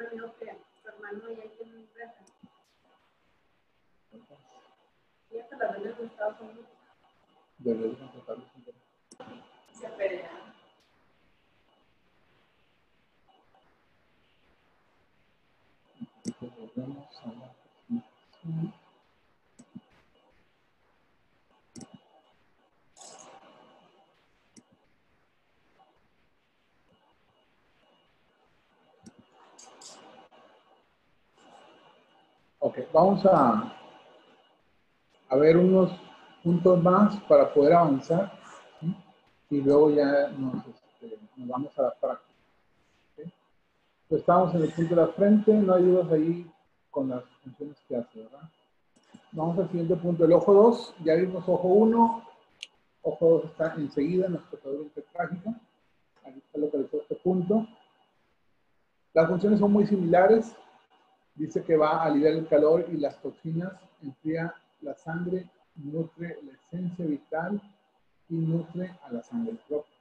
me dijo que su hermano ya tiene un empresa. Y hasta la vez de Estados Unidos. Debería contratarlo. Se pelea. Volvemos a la presentación. Ok, vamos a ver unos puntos más para poder avanzar, ¿sí? Y luego ya nos vamos a la práctica. ¿Sí? Pues estamos en el punto de la frente, no hay dudas ahí con las funciones que hace, ¿verdad? Vamos al siguiente punto, el ojo 2, ya vimos ojo 1, ojo 2 está enseguida en la escotadura intertrágica, aquí está localizado este punto. Las funciones son muy similares, dice que va a aliviar el calor y las toxinas, enfría la sangre, nutre la esencia vital y nutre a la sangre propia.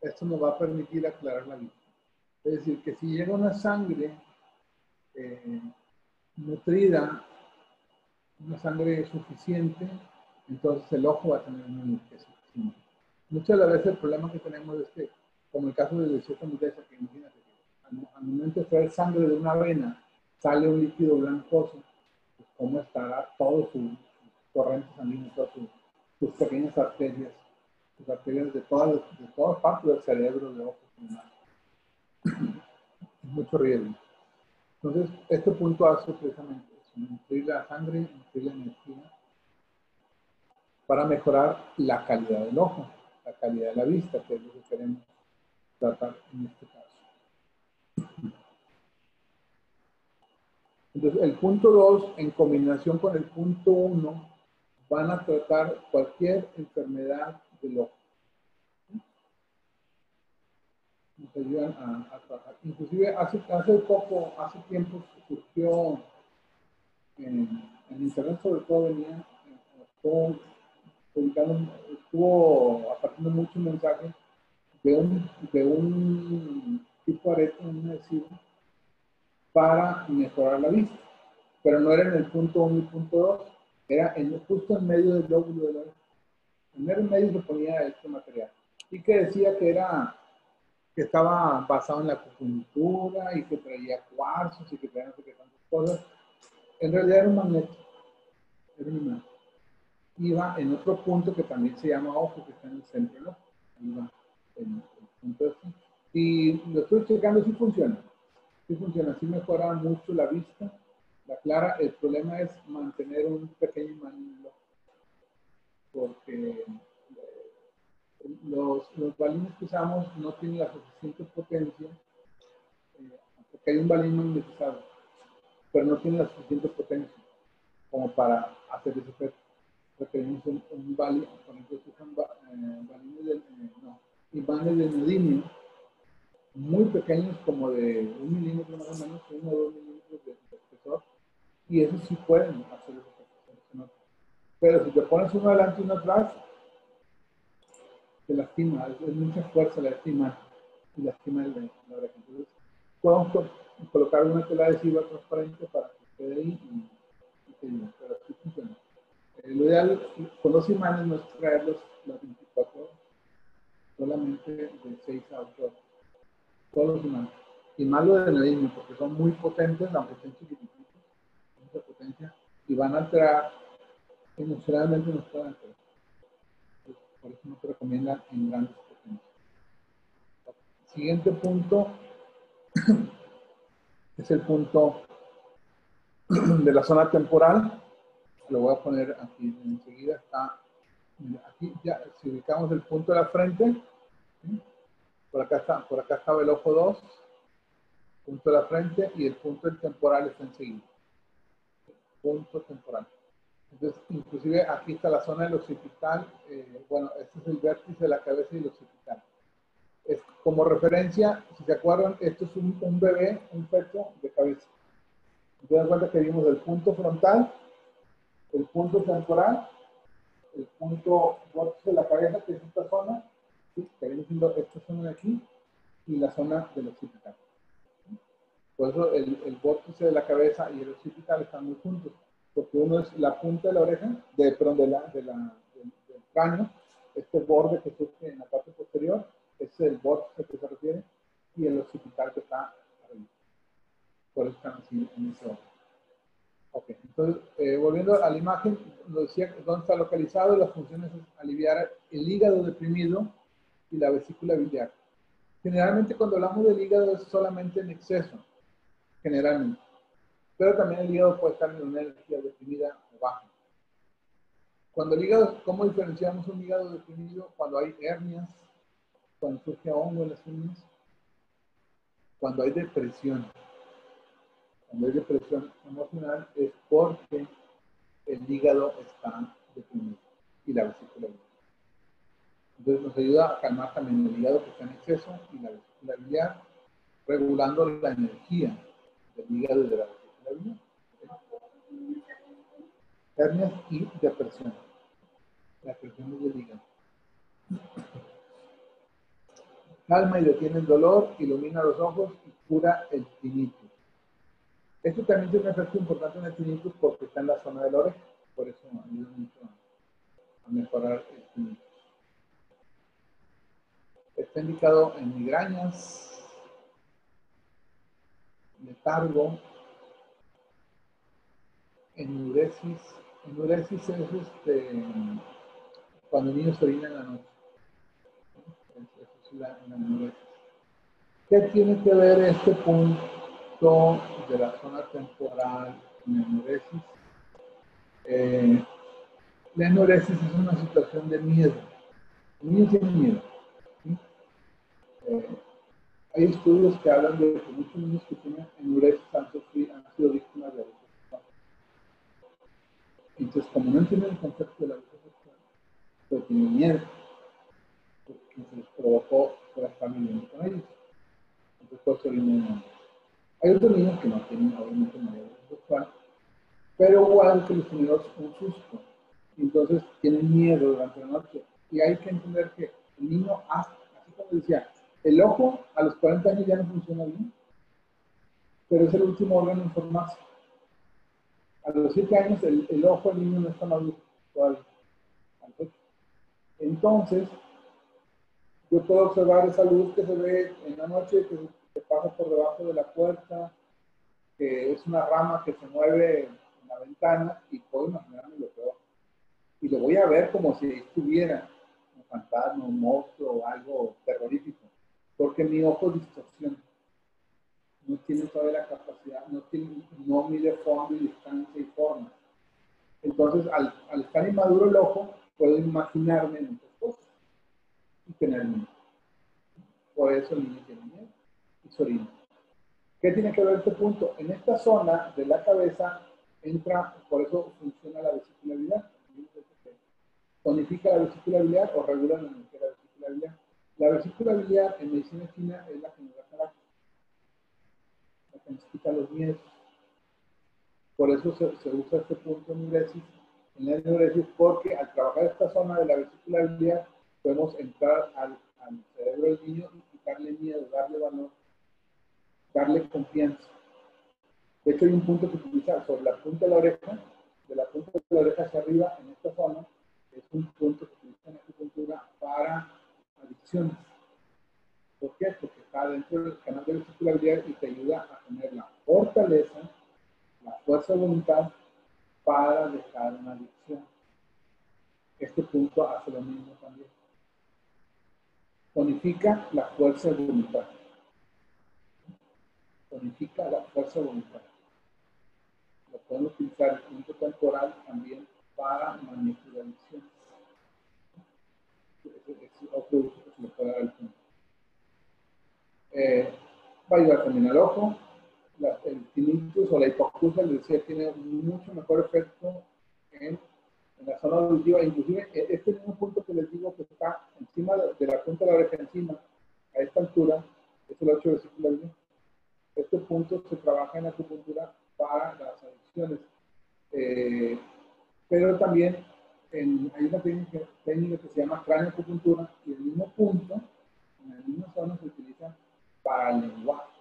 Esto nos va a permitir aclarar la vista. Es decir, que si llega una sangre nutrida, una sangre suficiente, entonces el ojo va a tener una limpieza suficiente. Muchas de las veces el problema que tenemos es que, como el caso de lesión milesa, que imagínate que al momento de traer sangre de una vena, sale un líquido blancoso, pues cómo estará todo su torrente sanguíneo, todas sus pequeñas arterias, sus arterias de todas partes del cerebro, de ojos, mucho riesgo. Entonces, este punto hace precisamente eso, nutrir la sangre, nutrir la energía, para mejorar la calidad del ojo, la calidad de la vista, que es lo que queremos tratar en este caso. Entonces, el punto 2, en combinación con el punto 1, van a tratar cualquier enfermedad del ojo. Nos ayudan a trabajar. Inclusive, hace tiempo surgió en internet, sobre todo venía, estuvo apareciendo mucho mensaje de un tipo de arete, un adhesivo, para mejorar la vista. Pero no era en el punto 1 y punto 2, era justo en medio del lóbulo de la oreja. En medio se ponía este material. Y que decía que estaba basado en la acupuntura y que traía cuarzos y que traía no sé qué tantas cosas. En realidad era un magneto. Era un magneto. Iba en otro punto que también se llama ojo, que está en el centro, ¿no? Iba en el punto de aquí. Y lo estoy checando, sí funciona. Sí funciona, sí mejora mucho la vista, la clara. El problema es mantener un pequeño imán, porque los balines que usamos no tienen la suficiente potencia, porque hay un balín magnetizado, pero no tiene la suficiente potencia como para hacer ese efecto. Requerimos un balín, por ejemplo, se usan imanes de neodimio muy pequeños, como de 1 milímetro más o menos, 1 o 2 milímetros de espesor, y eso sí pueden hacer ese efecto. Pero si te pones uno adelante y uno atrás, te lastima, es mucha fuerza la lastima y lastima la oreja. Entonces, podemos colocar una tela adhesiva transparente para que quede ahí y te ayude, pero así funciona. Lo ideal con los imanes no es traerlos las 24 horas, solamente de 6 a 8 horas. Todos los imanes. Y más lo de neodimio, porque son muy potentes, aunque estén chiquititos, mucha potencia, y van a alterar, emocionalmente nos pueden alterar. Por eso no se recomienda en grandes potencias. Siguiente punto es el punto de la zona temporal. Lo voy a poner aquí enseguida. Está aquí ya, si ubicamos el punto de la frente, ¿sí? Por acá estaba el ojo 2, punto de la frente, y el punto del temporal está enseguida. Punto temporal. Entonces, inclusive aquí está la zona del occipital. Bueno, este es el vértice de la cabeza y el occipital. Como referencia, si se acuerdan, esto es un bebé, un feto de cabeza. Se dan cuenta que vimos el punto frontal, el punto temporal, el punto vórtice de la cabeza, que es esta zona, ¿sí? Que viene siendo esta zona de aquí, y la zona del occipital. Por eso el vórtice de la cabeza y el occipital están muy juntos, porque uno es la punta de la oreja, perdón, del cráneo, este borde que surge en la parte posterior, ese es el vórtice que se refiere, y el occipital que está arriba. Por eso están así en ese orden. Ok, entonces, volviendo a la imagen, nos decía dónde está localizado, las funciones es aliviar el hígado deprimido y la vesícula biliar. Generalmente cuando hablamos del hígado es solamente en exceso, generalmente. Pero también el hígado puede estar en una energía deprimida o baja. Cuando el hígado, ¿cómo diferenciamos un hígado deprimido? Cuando hay hernias, cuando surge hongo en las uñas, cuando hay depresión. Cuando hay depresión emocional es porque el hígado está deprimido y la vesícula biliar. Entonces nos ayuda a calmar también el hígado que está en exceso y la vesícula biliar, regulando la energía del hígado y de la vesícula biliar. Hernias y depresión. La presión del hígado. Calma y detiene el dolor, ilumina los ojos y cura el tinnitus. Esto también tiene un efecto importante en el tinnitus porque está en la zona de la oreja. Por eso ayuda mucho a mejorar el tinnitus. Está indicado en migrañas, letargo, enuresis. Enuresis es cuando el niño se orina en la noche. Eso es la enuresis. ¿Qué tiene que ver este punto de la zona temporal con la enuresis? La enuresis es una situación de miedo. El niño tiene miedo. ¿Sí? Hay estudios que hablan de que muchos niños que tienen enuresis han sido víctimas de abuso sexual. Entonces, como no entienden el concepto del abuso sexual, pues tienen miedo, porque se les provocó por estar viviendo con ellos. Entonces, por eso vienen. Hay otros niños que no tienen, obviamente, no hay abuso sexual, pero igual que les generó un susto. Entonces, tienen miedo durante la noche. Y hay que entender que el niño, así como decía, el ojo a los 40 años ya no funciona bien, pero es el último órgano en formarse. A los 7 años el ojo del niño no está maduro todavía. Entonces, yo puedo observar esa luz que se ve en la noche, que pasa por debajo de la puerta, que es una rama que se mueve en la ventana, y puedo imaginarme lo peor. Y lo voy a ver como si estuviera un fantasma, un monstruo o algo terrorífico, porque mi ojo distorsiona. No tiene todavía la capacidad, no mide fondo y distancia y forma. Entonces, al estar inmaduro el ojo, puedo imaginarme muchas cosas y tener miedo. Por eso el niño tiene miedo y se orina. ¿Qué tiene que ver este punto? En esta zona de la cabeza entra, por eso funciona la vesícula biliar. Tonifica la vesícula biliar o regula la energía de la vesícula biliar. La vesícula biliar en medicina china es la que nos da carácter, la que nos quita los miedos. Por eso se usa este punto en la enuresis, porque al trabajar esta zona de la vesícula biliar podemos entrar al cerebro del niño y quitarle miedo, darle valor, darle confianza. De hecho, hay un punto que utiliza sobre la punta de la oreja, de la punta de la oreja hacia arriba, en esta zona, es un punto que utiliza en acupuntura para adicciones. ¿Por qué? Porque está dentro del canal de vesícula biliar y te ayuda a tener la fortaleza, la fuerza de voluntad para dejar una adicción. Este punto hace lo mismo también. Tonifica la fuerza de voluntad. Tonifica la fuerza de voluntad. Lo podemos utilizar el punto temporal también para manejo de adicciones. Es otro uso que se le puede dar al punto. Va a ayudar también al ojo. El tinnitus o la hipoacusia, les decía, tiene mucho mejor efecto en la zona auditiva. Inclusive, este mismo punto que les digo que está encima de la punta de la oreja, encima, a esta altura, es el 8 vesícula biliar. Este punto se trabaja en acupuntura para las adicciones. Pero también hay una técnica que se llama craneoacupuntura, y el mismo punto, en la misma zona, se utiliza para el lenguaje.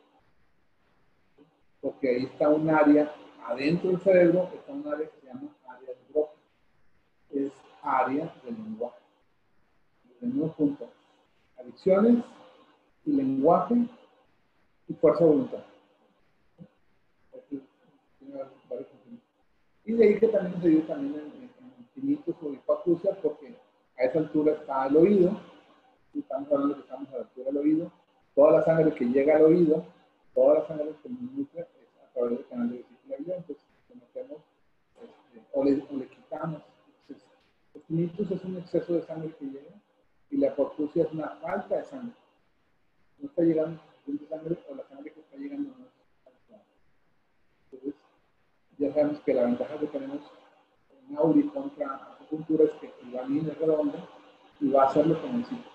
porque ahí está un área, adentro del cerebro está un área que se llama área de Broca. Es área del lenguaje. El mismo punto. Adicciones y lenguaje y fuerza de voluntad. Y de ahí que también se divide también en infinitos o hipoacusia, porque a esa altura está el oído, y estamos hablando que estamos a la altura del oído, toda la sangre que llega al oído, toda la sangre que nutre es a través del canal de vesícula biliar, entonces metemos o le quitamos. Entonces, los infinitos es un exceso de sangre que llega, y la hipoacusia es una falta de sangre. No está llegando suficiente sangre, o la sangre que está llegando no es adecuada. Entonces, ya sabemos que la ventaja que tenemos en Auri contra acupuntura es que el balín es redondo y va a hacerlo con el ciclo.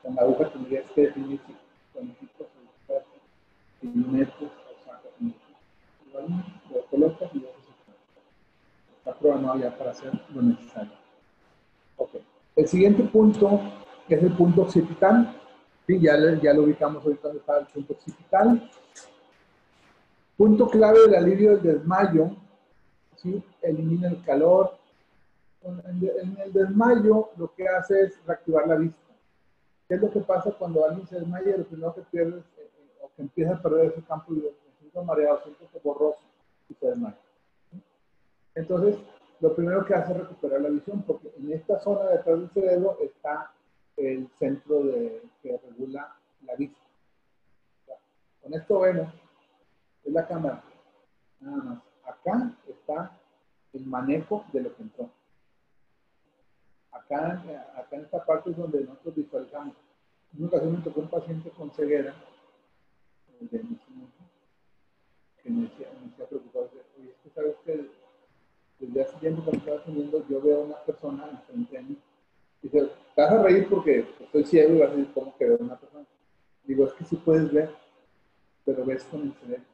Con la aguja tendrías que definir si con el ciclo se fuerte y metes o sacas el balín, lo colocas y haces el. Está programado ya para hacer lo necesario. Ok. El siguiente punto es el punto occipital. Sí, ya lo ubicamos ahorita donde está el punto occipital. Punto clave del alivio del desmayo. ¿Sí? Elimina el calor. En el desmayo lo que hace es reactivar la vista. ¿Qué es lo que pasa cuando alguien se desmaya? Lo primero que pierdes o que empieza a perder ese campo de visión, se siente mareado, se siente borroso y se desmaya. Entonces, lo primero que hace es recuperar la visión, porque en esta zona detrás del cerebro está el centro que regula la vista. Con esto vemos, es la cámara, nada más. Acá está el manejo de lo que entró. Acá en esta parte es donde nosotros visualizamos. En una ocasión me tocó un paciente con ceguera, que me decía preocupado, oye, es que sabes que desde hace tiempo cuando estaba atendiendo, yo veo a una persona enfrente de mí. Y dice, te vas a reír porque estoy ciego y vas a decir, ¿cómo que veo a una persona? Digo, es que sí puedes ver, pero ves con el cerebro.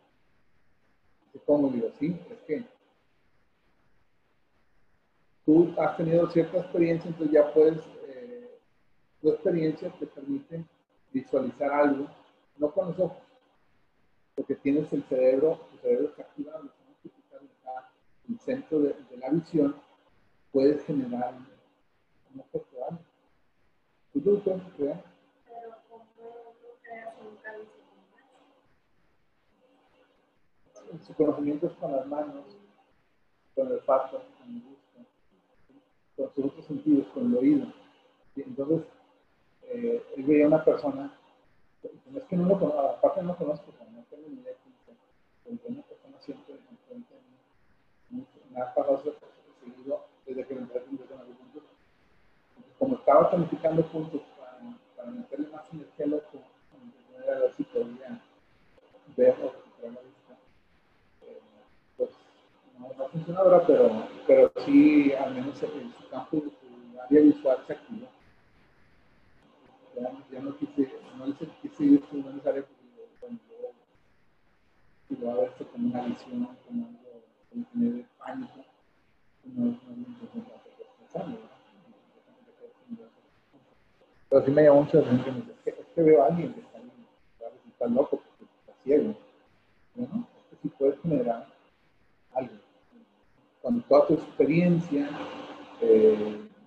Dice, ¿cómo? Digo, sí, es que tú has tenido cierta experiencia, entonces ya puedes, tu experiencia te permite visualizar algo, no con los ojos, porque tienes el cerebro está activado, está en el centro de la visión, puedes generar un efecto algo. ¿Tú lo puedes crear? Pero ¿cómo no creas un cambio? Su conocimiento es con las manos, con el olfato, con el gusto, con sus otros sentidos, con el oído. Y entonces, él veía a una persona, es que no lo conozco, aparte no lo conozco, no tengo ni idea de una persona siempre enfrente de mí. Me ha pasado seguido desde que me empecé a entender con algún punto. Como estaba planificando puntos para meterle más energía al ojo, a ver si podía ver o recuperar la vista, pues no funciona ahora, pero sí, al menos en su campo, su área visual se activó. Ya no quise ir con una área porque y va a verse como una visión, como algo, como tener pánico, no es muy importante pensarlo. Pero sí me llamó mucho la atención que es que veo a alguien que está loco porque está ciego. Bueno, es que sí puedes generar algo. Con toda tu experiencia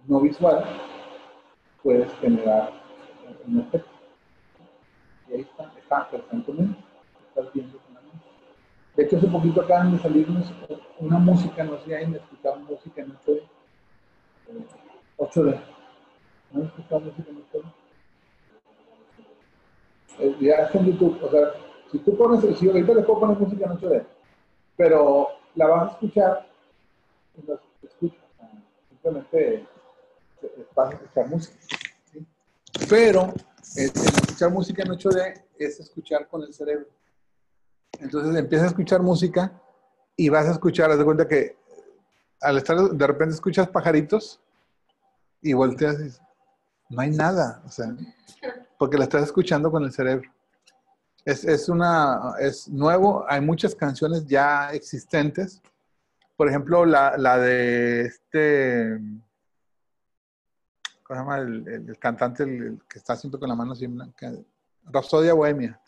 no visual, puedes generar un efecto. Y ahí está constantemente, estás viendo con la mente. De hecho, hace poquito acaban de salirnos una música, no sé si hayan escuchado música en 8D. 8D. ¿No han escuchado música en 8D? Ya está en YouTube, o sea, si tú pones, si ahorita le puedo poner música en 8D, pero la vas a escuchar, no escuchas, simplemente vas a escuchar música, ¿sí? Pero escuchar música en 8D es escuchar con el cerebro. Entonces empiezas a escuchar música y vas a escuchar, haz de cuenta que al estar, de repente escuchas pajaritos y volteas y no hay nada, o sea, porque la estás escuchando con el cerebro. Es nuevo, hay muchas canciones ya existentes. Por ejemplo, la de ¿cómo se llama? El cantante el que está siempre con la mano así, Rapsodia Bohemia.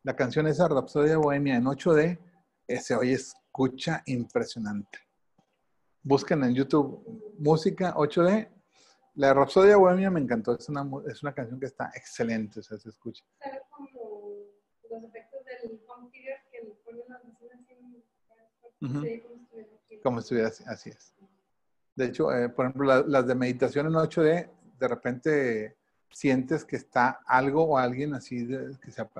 La canción esa, Rapsodia Bohemia, en 8D, Se oye, escucha impresionante. Busquen en YouTube música 8D. La Rapsodia Bohemia me encantó. Es una canción que está excelente, o sea, se escucha. ¿Sabes como los efectos del home theater que le ponen las bocinas así? Sí, como estuviera aquí. Como si estuviera así es. De hecho, por ejemplo, las de meditación en 8D, de repente sientes que está algo o alguien así,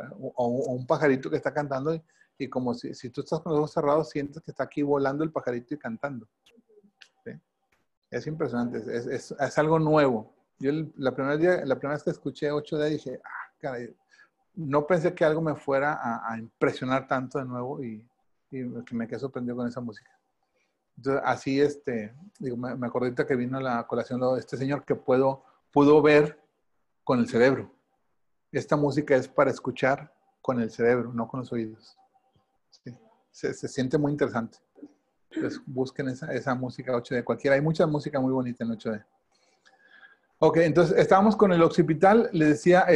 o un pajarito que está cantando y como si tú estás con los ojos cerrados, sientes que está aquí volando el pajarito y cantando. ¿Sí? Es impresionante, es algo nuevo. Yo la primera vez que escuché 8D dije, caray, no pensé que algo me fuera a impresionar tanto de nuevo y que me quedé sorprendido con esa música. Entonces, así, digo, me acordé ahorita que vino a la colación este señor que pudo ver con el cerebro. Esta música es para escuchar con el cerebro, no con los oídos. Sí. Se siente muy interesante. Entonces, busquen esa música 8D. Cualquiera, hay mucha música muy bonita en 8D. Ok, entonces, estábamos con el occipital. Le decía,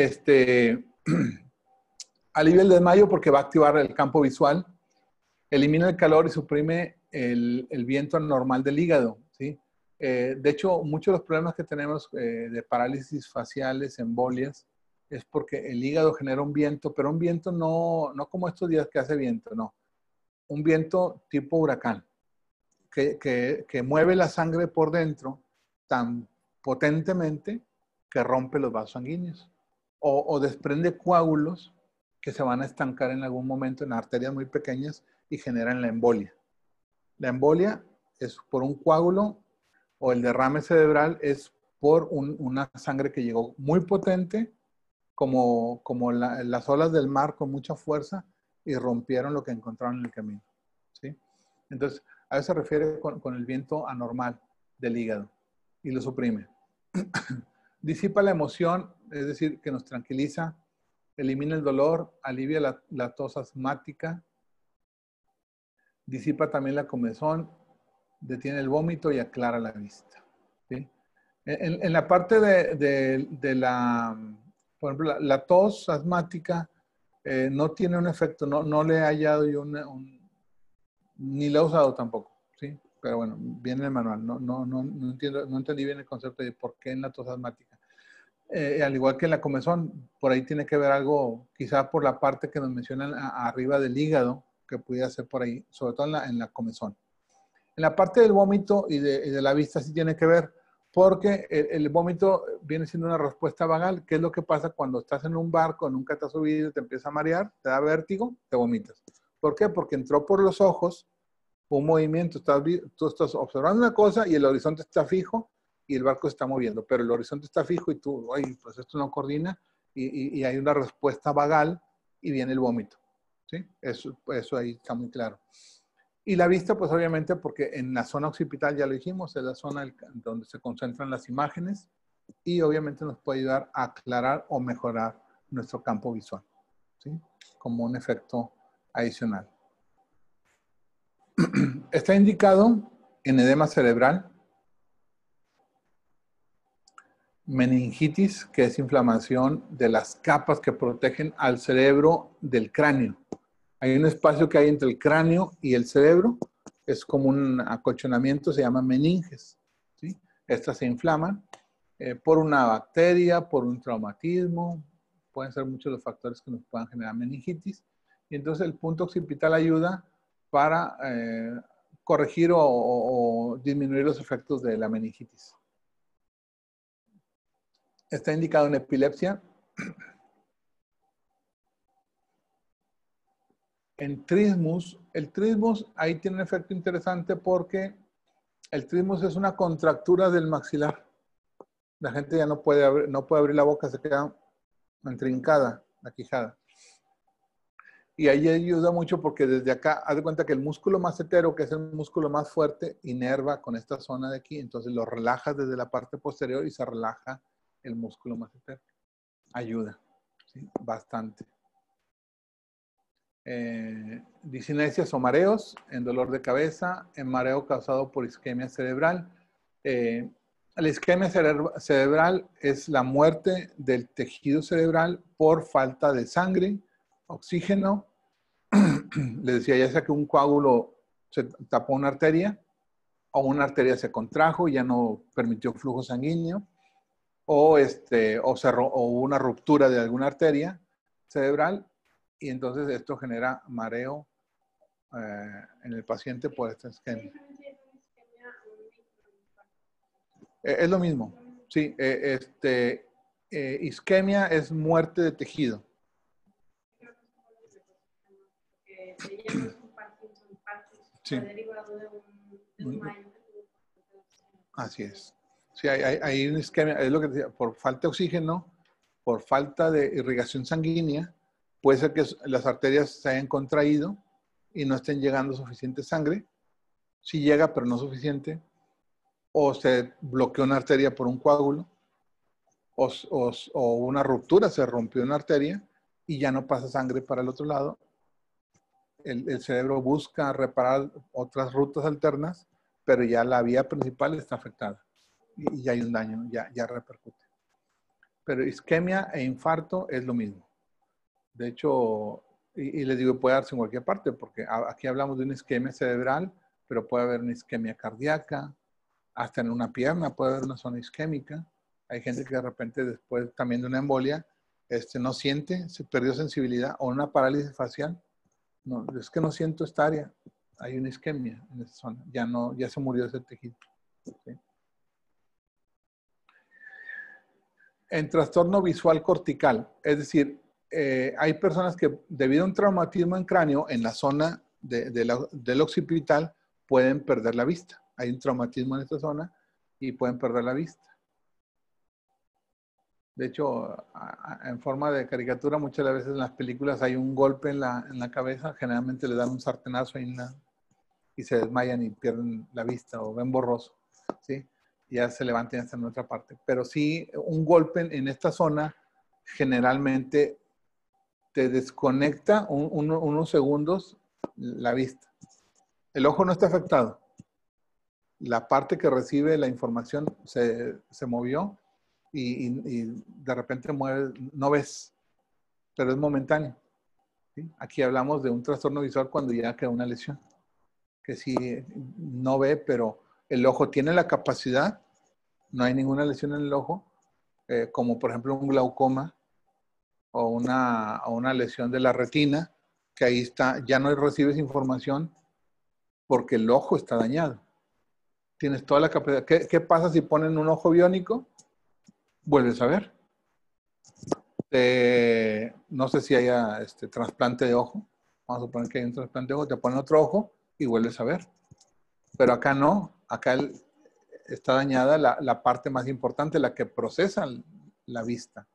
alivia el desmayo porque va a activar el campo visual. Elimina el calor y suprime el viento normal del hígado, ¿sí? De hecho, muchos de los problemas que tenemos de parálisis faciales, embolias, es porque el hígado genera un viento, pero un viento no como estos días que hace viento, no. Un viento tipo huracán, que mueve la sangre por dentro tan potentemente que rompe los vasos sanguíneos o desprende coágulos que se van a estancar en algún momento en arterias muy pequeñas y generan la embolia. La embolia es por un coágulo o el derrame cerebral es por una sangre que llegó muy potente, como las olas del mar con mucha fuerza y rompieron lo que encontraron en el camino. ¿Sí? Entonces, a eso se refiere con el viento anormal del hígado y lo suprime. Disipa la emoción, es decir, que nos tranquiliza, elimina el dolor, alivia la tos asmática, disipa también la comezón, detiene el vómito y aclara la vista. ¿Sí? En la parte de la, por ejemplo, la tos asmática no tiene un efecto, no le he hallado yo ni la he usado tampoco, ¿sí? Pero bueno, viene en el manual, no entendí bien el concepto de por qué en la tos asmática. Al igual que en la comezón, por ahí tiene que ver algo, quizá por la parte que nos mencionan arriba del hígado, que pudiera ser por ahí, sobre todo en la comezón. En la parte del vómito y de la vista sí tiene que ver, porque el vómito viene siendo una respuesta vagal. ¿Qué es lo que pasa cuando estás en un barco, nunca te has subido, te empieza a marear, te da vértigo, te vomitas? ¿Por qué? Porque entró por los ojos un movimiento. Tú estás observando una cosa y el horizonte está fijo y el barco se está moviendo, pero el horizonte está fijo y tú, ay, pues esto no coordina y hay una respuesta vagal y viene el vómito. ¿Sí? Eso ahí está muy claro. Y la vista, pues obviamente, porque en la zona occipital, ya lo dijimos, es la zona donde se concentran las imágenes y obviamente nos puede ayudar a aclarar o mejorar nuestro campo visual, ¿sí? Como un efecto adicional. Está indicado en edema cerebral, meningitis, que es inflamación de las capas que protegen al cerebro del cráneo. Hay un espacio que hay entre el cráneo y el cerebro, es como un acolchonamiento, se llama meninges, ¿sí? Estas se inflaman por una bacteria, por un traumatismo, pueden ser muchos los factores que nos puedan generar meningitis, y entonces el punto occipital ayuda para corregir o disminuir los efectos de la meningitis. Está indicado en epilepsia, en trismus. El trismus ahí tiene un efecto interesante porque el trismus es una contractura del maxilar. La gente ya no puede abrir la boca, se queda entrincada la quijada. Y ahí ayuda mucho porque desde acá, haz de cuenta que el músculo macetero, que es el músculo más fuerte, inerva con esta zona de aquí, entonces lo relajas desde la parte posterior y se relaja el músculo macetero. Ayuda, ¿sí? Bastante. Disinesias o mareos, en dolor de cabeza, en mareo causado por isquemia cerebral. La isquemia cerebral es la muerte del tejido cerebral por falta de sangre, oxígeno les decía, ya sea que un coágulo se tapó una arteria, o una arteria se contrajo y ya no permitió flujo sanguíneo, o una ruptura de alguna arteria cerebral, y entonces esto genera mareo en el paciente por esta isquemia. Es lo mismo, sí. Isquemia es muerte de tejido. Sí. Así es. Sí, hay una isquemia, es lo que decía, por falta de oxígeno, por falta de irrigación sanguínea, puede ser que las arterias se hayan contraído y no estén llegando suficiente sangre. Sí llega, pero no suficiente. O se bloqueó una arteria por un coágulo, o una ruptura, se rompió una arteria y ya no pasa sangre para el otro lado. El cerebro busca reparar otras rutas alternas, pero ya la vía principal está afectada y ya hay un daño, ya repercute. Pero isquemia e infarto es lo mismo. De hecho, y les digo, puede darse en cualquier parte, porque aquí hablamos de una isquemia cerebral, pero puede haber una isquemia cardíaca, hasta en una pierna puede haber una zona isquémica. Hay gente que de repente después también de una embolia no siente, se perdió sensibilidad, o una parálisis facial. No, es que no siento esta área. Hay una isquemia en esa zona. Ya se murió ese tejido. ¿Sí? En trastorno visual cortical, es decir, hay personas que debido a un traumatismo en cráneo, en la zona del occipital, pueden perder la vista. Hay un traumatismo en esta zona y pueden perder la vista. De hecho, en forma de caricatura, muchas veces en las películas hay un golpe en la cabeza, generalmente le dan un sartenazo y se desmayan y pierden la vista o ven borroso, ¿sí? Y ya se levantan y están en otra parte. Pero sí, un golpe en esta zona generalmente te desconecta unos segundos la vista. El ojo no está afectado. La parte que recibe la información se movió y de repente no ves, pero es momentáneo. ¿Sí? Aquí hablamos de un trastorno visual cuando ya queda una lesión, que sí no ve, pero el ojo tiene la capacidad, no hay ninguna lesión en el ojo, como por ejemplo un glaucoma o una lesión de la retina, que ahí está, ya no recibes información porque el ojo está dañado. Tienes toda la capacidad. ¿Qué pasa si ponen un ojo biónico? Vuelves a ver. No sé si haya trasplante de ojo. Vamos a suponer que hay un trasplante de ojo, te ponen otro ojo y vuelves a ver. Pero acá no. Acá está dañada la parte más importante, la que procesa la vista.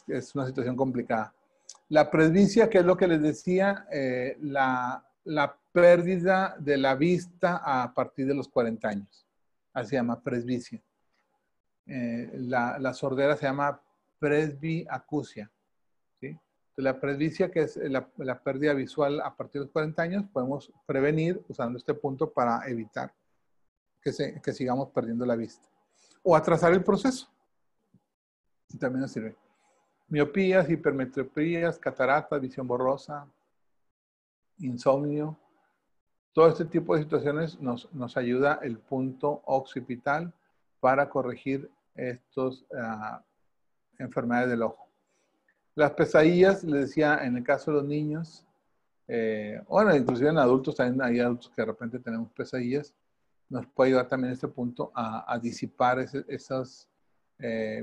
Es una situación complicada. La presbicia, que es lo que les decía, la pérdida de la vista a partir de los 40 años. Así se llama presbicia. La sordera se llama presbiacusia. ¿Sí? Entonces, la presbicia, que es la pérdida visual a partir de los 40 años, podemos prevenir usando este punto para evitar que sigamos perdiendo la vista. O atrasar el proceso. También nos sirve. Miopías, hipermetropías, cataratas, visión borrosa, insomnio. Todo este tipo de situaciones nos ayuda el punto occipital para corregir estas enfermedades del ojo. Las pesadillas, les decía, en el caso de los niños, bueno, inclusive en adultos, también hay adultos que de repente tenemos pesadillas, nos puede ayudar también este punto a disipar esas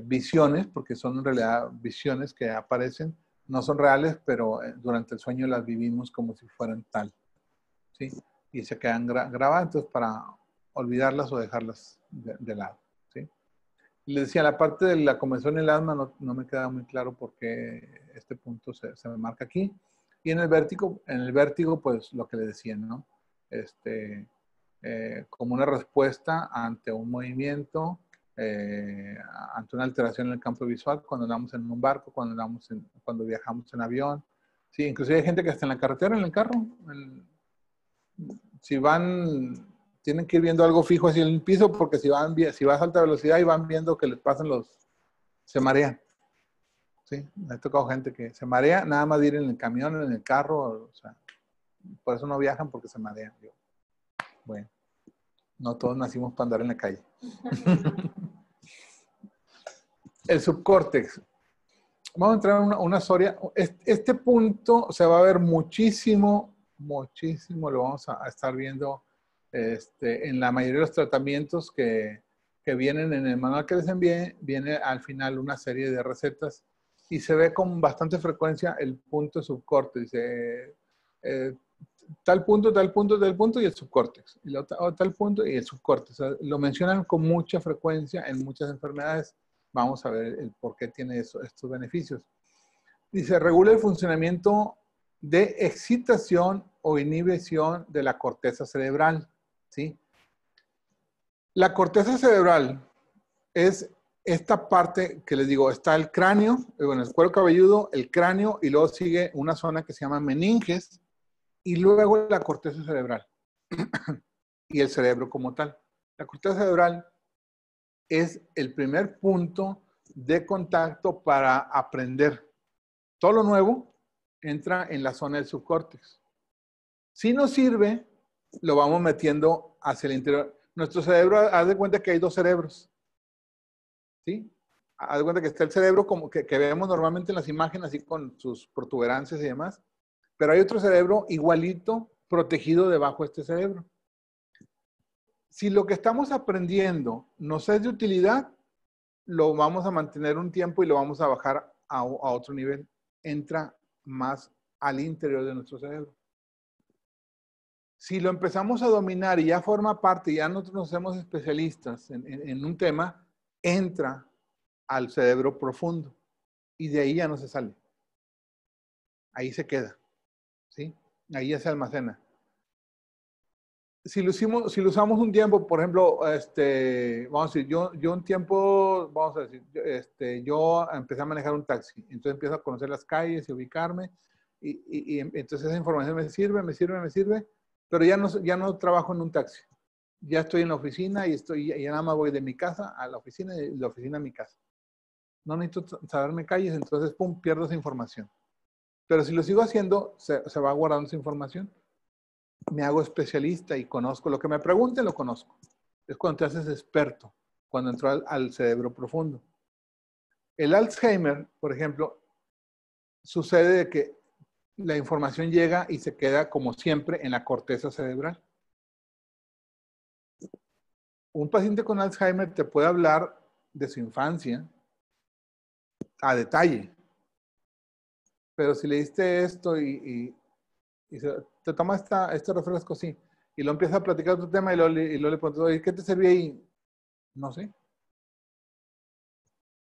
visiones, porque son en realidad visiones que aparecen, no son reales, pero durante el sueño las vivimos como si fueran tal, ¿sí? Y se quedan grabadas, entonces para olvidarlas o dejarlas de lado, ¿sí? Les decía, la parte de la comezón y el asma no me queda muy claro por qué este punto se me marca aquí. Y en el vértigo, pues lo que les decía, ¿no? Como una respuesta ante un movimiento, ante una alteración en el campo visual, cuando andamos en un barco, cuando viajamos en avión. Sí, inclusive hay gente que está en la carretera, en el carro. Si tienen que ir viendo algo fijo hacia el piso, porque si vas a alta velocidad y van viendo que les pasan se marean. Sí, me ha tocado gente que se marea nada más de ir en el camión, en el carro, o sea, por eso no viajan porque se marean. Yo, bueno, no todos nacimos para andar en la calle. El subcórtex. Vamos a entrar en una historia. Este punto se va a ver muchísimo, lo vamos a estar viendo en la mayoría de los tratamientos que vienen en el manual que les envié. Viene al final una serie de recetas y se ve con bastante frecuencia el punto subcórtex. Dice tal punto, tal punto, tal punto y el subcórtex. Y tal punto y el subcórtex. O sea, lo mencionan con mucha frecuencia en muchas enfermedades. Vamos a ver el por qué tiene estos beneficios. Dice, regula el funcionamiento de excitación o inhibición de la corteza cerebral. ¿Sí? La corteza cerebral es esta parte que les digo, está el cráneo, bueno, el cuero cabelludo, el cráneo, y luego sigue una zona que se llama meninges, y luego la corteza cerebral y el cerebro como tal. La corteza cerebral es el primer punto de contacto para aprender. Todo lo nuevo entra en la zona del subcórtex. Si nos sirve, lo vamos metiendo hacia el interior. Nuestro cerebro, haz de cuenta que hay dos cerebros. ¿Sí? Haz de cuenta que está el cerebro como que vemos normalmente en las imágenes, así con sus protuberancias y demás. Pero hay otro cerebro igualito, protegido debajo de este cerebro. Si lo que estamos aprendiendo nos es de utilidad, lo vamos a mantener un tiempo y lo vamos a bajar a otro nivel. Entra más al interior de nuestro cerebro. Si lo empezamos a dominar y ya forma parte, ya nosotros nos hacemos especialistas en un tema, entra al cerebro profundo y de ahí ya no se sale. Ahí se queda. ¿Sí? Ahí ya se almacena. Si lo usamos un tiempo, por ejemplo, vamos a decir, yo un tiempo, vamos a decir, yo empecé a manejar un taxi, entonces empiezo a conocer las calles y ubicarme, y entonces esa información me sirve, pero ya no trabajo en un taxi. Ya estoy en la oficina y ya nada más voy de mi casa a la oficina y de la oficina a mi casa. No necesito saberme calles, entonces, pum, pierdo esa información. Pero si lo sigo haciendo, se va guardando esa información. Me hago especialista y conozco. Lo que me pregunten, lo conozco. Es cuando te haces experto, cuando entro al cerebro profundo. El Alzheimer, por ejemplo, sucede de que la información llega y se queda, como siempre, en la corteza cerebral. Un paciente con Alzheimer te puede hablar de su infancia a detalle, pero si le diste esto y te toma este refresco, sí, y lo empieza a platicar otro tema y luego le preguntas, oye, ¿qué te servía ahí? No sé.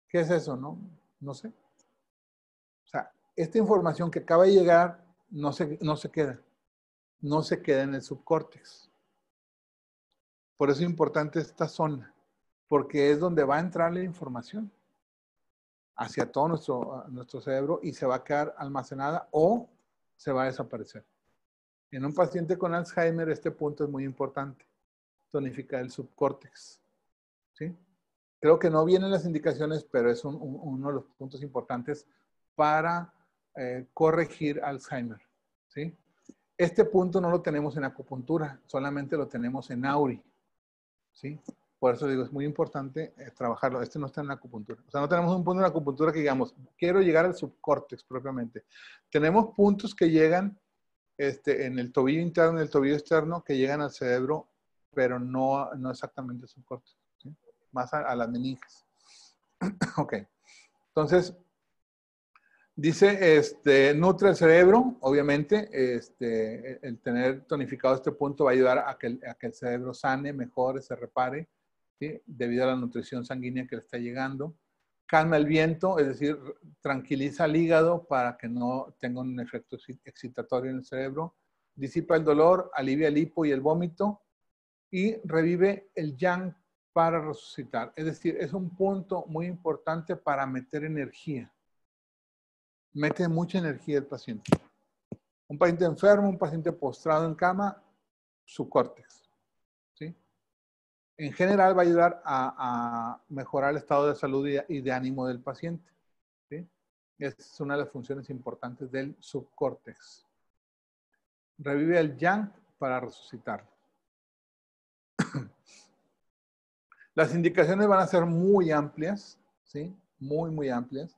¿Qué es eso? No sé. O sea, esta información que acaba de llegar no se queda. No se queda en el subcórtex. Por eso es importante esta zona, porque es donde va a entrar la información hacia todo nuestro cerebro y se va a quedar almacenada o se va a desaparecer. En un paciente con Alzheimer, este punto es muy importante, tonificar el subcórtex. ¿Sí? Creo que no vienen las indicaciones, pero es uno de los puntos importantes para corregir Alzheimer. ¿Sí? Este punto no lo tenemos en acupuntura, solamente lo tenemos en Auri. ¿Sí? Por eso digo, es muy importante trabajarlo. Este no está en la acupuntura. O sea, no tenemos un punto en la acupuntura que digamos, quiero llegar al subcórtex propiamente. Tenemos puntos que llegan en el tobillo interno y el tobillo externo que llegan al cerebro, pero no exactamente al subcórtex. ¿Sí? Más a las meninges. Ok. Entonces, dice, nutre el cerebro, obviamente, el tener tonificado este punto va a ayudar a que el cerebro sane, mejore, se repare, ¿sí? Debido a la nutrición sanguínea que le está llegando. Calma el viento, es decir, tranquiliza el hígado para que no tenga un efecto excitatorio en el cerebro. Disipa el dolor, alivia el hipo y el vómito y revive el yang para resucitar. Es decir, es un punto muy importante para meter energía. Mete mucha energía el paciente. Un paciente enfermo, un paciente postrado en cama, subcórtex. ¿Sí? En general va a ayudar a mejorar el estado de salud y de ánimo del paciente. ¿Sí? Es una de las funciones importantes del subcórtex. Revive el yang para resucitarlo. Las indicaciones van a ser muy amplias, ¿sí? Muy, muy amplias.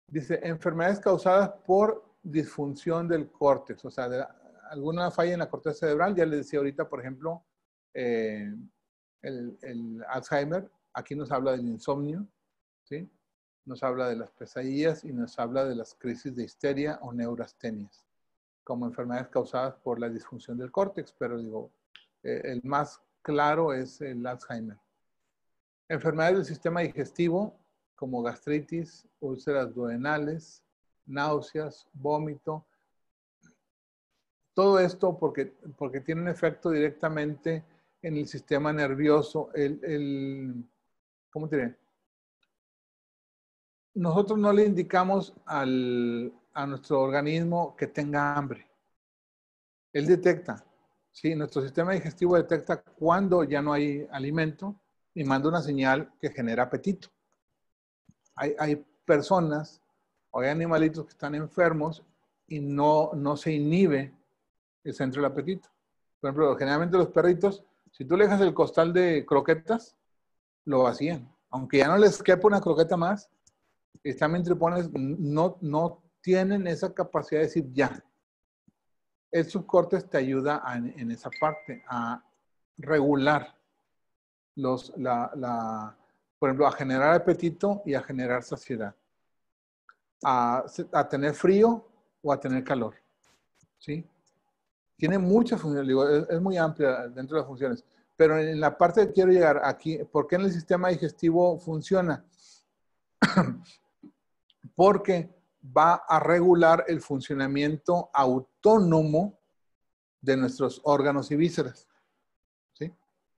Dice, enfermedades causadas por disfunción del córtex, o sea, alguna falla en la corteza cerebral. Ya les decía ahorita, por ejemplo, el Alzheimer. Aquí nos habla del insomnio, ¿sí? Nos habla de las pesadillas y nos habla de las crisis de histeria o neurastenias, como enfermedades causadas por la disfunción del córtex, pero digo, el más claro es el Alzheimer. Enfermedades del sistema digestivo, como gastritis, úlceras duodenales, náuseas, vómito. Todo esto porque tiene un efecto directamente en el sistema nervioso. ¿Cómo te diré? Nosotros no le indicamos a nuestro organismo que tenga hambre. Él detecta, ¿sí? Nuestro sistema digestivo detecta cuando ya no hay alimento y manda una señal que genera apetito. Hay personas o hay animalitos que están enfermos y no se inhibe el centro del apetito. Por ejemplo, generalmente los perritos, si tú le dejas el costal de croquetas, lo vacían. Aunque ya no les quepa una croqueta más, están tripones, no tienen esa capacidad de decir ya. El subcórtex te ayuda en esa parte, a regular por ejemplo, a generar apetito y a generar saciedad. A tener frío o a tener calor. ¿Sí? Tiene muchas funciones, digo, es muy amplia dentro de las funciones. Pero en la parte que quiero llegar aquí, ¿por qué en el sistema digestivo funciona? Porque va a regular el funcionamiento autónomo de nuestros órganos y vísceras. ¿Sí?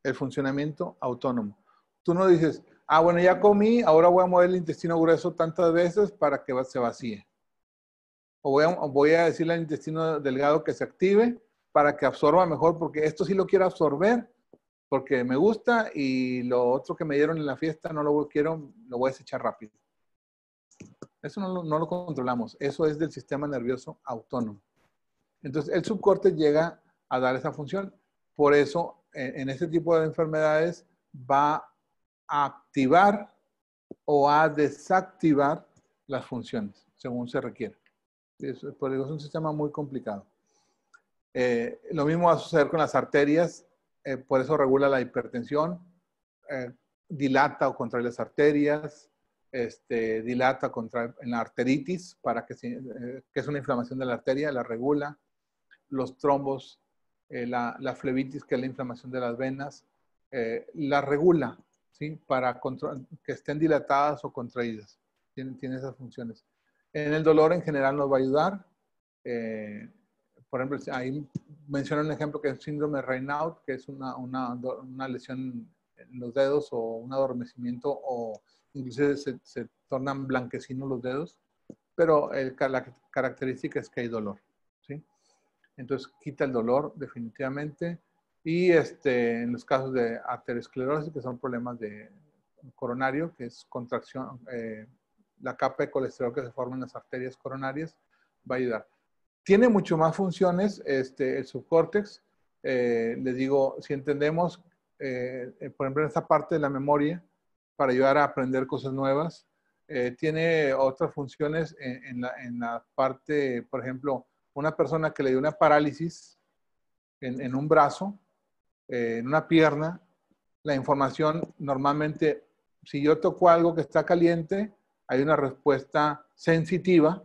El funcionamiento autónomo. Tú no dices, bueno, ya comí, ahora voy a mover el intestino grueso tantas veces para que se vacíe. O voy a decirle al intestino delgado que se active para que absorba mejor, porque esto sí lo quiero absorber, porque me gusta, y lo otro que me dieron en la fiesta no lo quiero, lo voy a desechar rápido. Eso no lo controlamos. Eso es del sistema nervioso autónomo. Entonces, el subcórtex llega a dar esa función. Por eso, en este tipo de enfermedades, va a activar o a desactivar las funciones, según se requiere. Por eso es un sistema muy complicado. Lo mismo va a suceder con las arterias. Por eso regula la hipertensión. Dilata o contrae las arterias. Dilata en la arteritis, que es una inflamación de la arteria, la regula. Los trombos, la flebitis, que es la inflamación de las venas, la regula, ¿sí? Para que estén dilatadas o contraídas. Tiene esas funciones. En el dolor en general nos va a ayudar. Por ejemplo, ahí menciona un ejemplo que es el síndrome de Raynaud, que es una lesión en los dedos o un adormecimiento, o inclusive se tornan blanquecinos los dedos, pero la característica es que hay dolor, ¿sí? Entonces quita el dolor definitivamente. Y en los casos de arteriosclerosis, que son problemas de coronario, que es contracción, la capa de colesterol que se forma en las arterias coronarias, va a ayudar. Tiene mucho más funciones el subcórtex. Les digo, si entendemos, por ejemplo, en esta parte de la memoria, para ayudar a aprender cosas nuevas, tiene otras funciones en la parte, por ejemplo, una persona que le dio una parálisis en un brazo, en una pierna, la información normalmente, si yo toco algo que está caliente, hay una respuesta sensitiva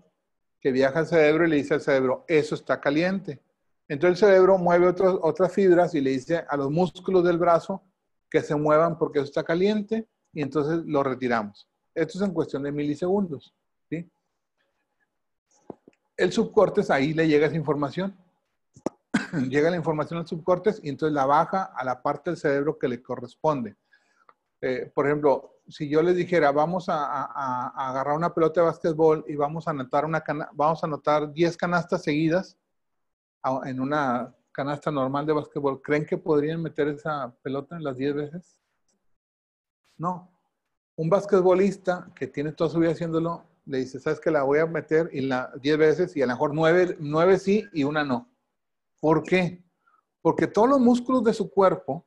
que viaja al cerebro y le dice al cerebro, eso está caliente. Entonces el cerebro mueve otras fibras y le dice a los músculos del brazo que se muevan porque eso está caliente, y entonces lo retiramos. Esto es en cuestión de milisegundos, ¿sí? El subcórtex, ahí le llega esa información. Llega la información al subcórtex y entonces la baja a la parte del cerebro que le corresponde. Por ejemplo, si yo les dijera, vamos a agarrar una pelota de básquetbol y vamos a anotar 10 canastas seguidas en una canasta normal de básquetbol, ¿creen que podrían meter esa pelota en las 10 veces? No. un basquetbolista que tiene toda su vida haciéndolo, le dice, ¿sabes qué? La voy a meter 10 veces y a lo mejor 9 sí y una no. ¿Por qué? Porque todos los músculos de su cuerpo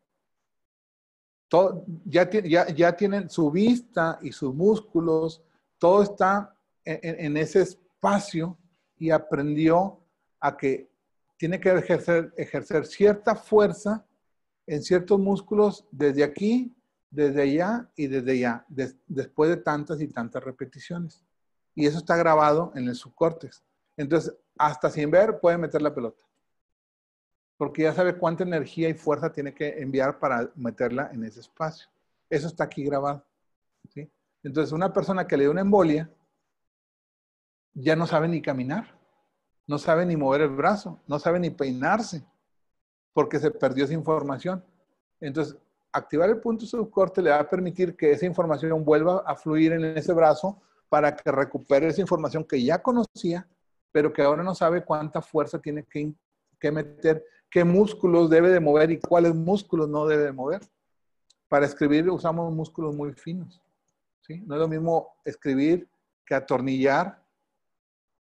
ya tienen su vista y sus músculos, todo está en ese espacio y aprendió a que tiene que ejercer cierta fuerza en ciertos músculos desde aquí, desde allá y desde allá, después de tantas y tantas repeticiones. Y eso está grabado en el subcórtex. Entonces, hasta sin ver, puede meter la pelota. Porque ya sabe cuánta energía y fuerza tiene que enviar para meterla en ese espacio. Eso está aquí grabado, ¿sí? Entonces, una persona que le dio una embolia ya no sabe ni caminar, no sabe ni mover el brazo, no sabe ni peinarse, porque se perdió esa información. Entonces, activar el punto subcorte le va a permitir que esa información vuelva a fluir en ese brazo para que recupere esa información que ya conocía, pero que ahora no sabe cuánta fuerza tiene que meter, qué músculos debe de mover y cuáles músculos no debe de mover. Para escribir usamos músculos muy finos, ¿sí? No es lo mismo escribir que atornillar,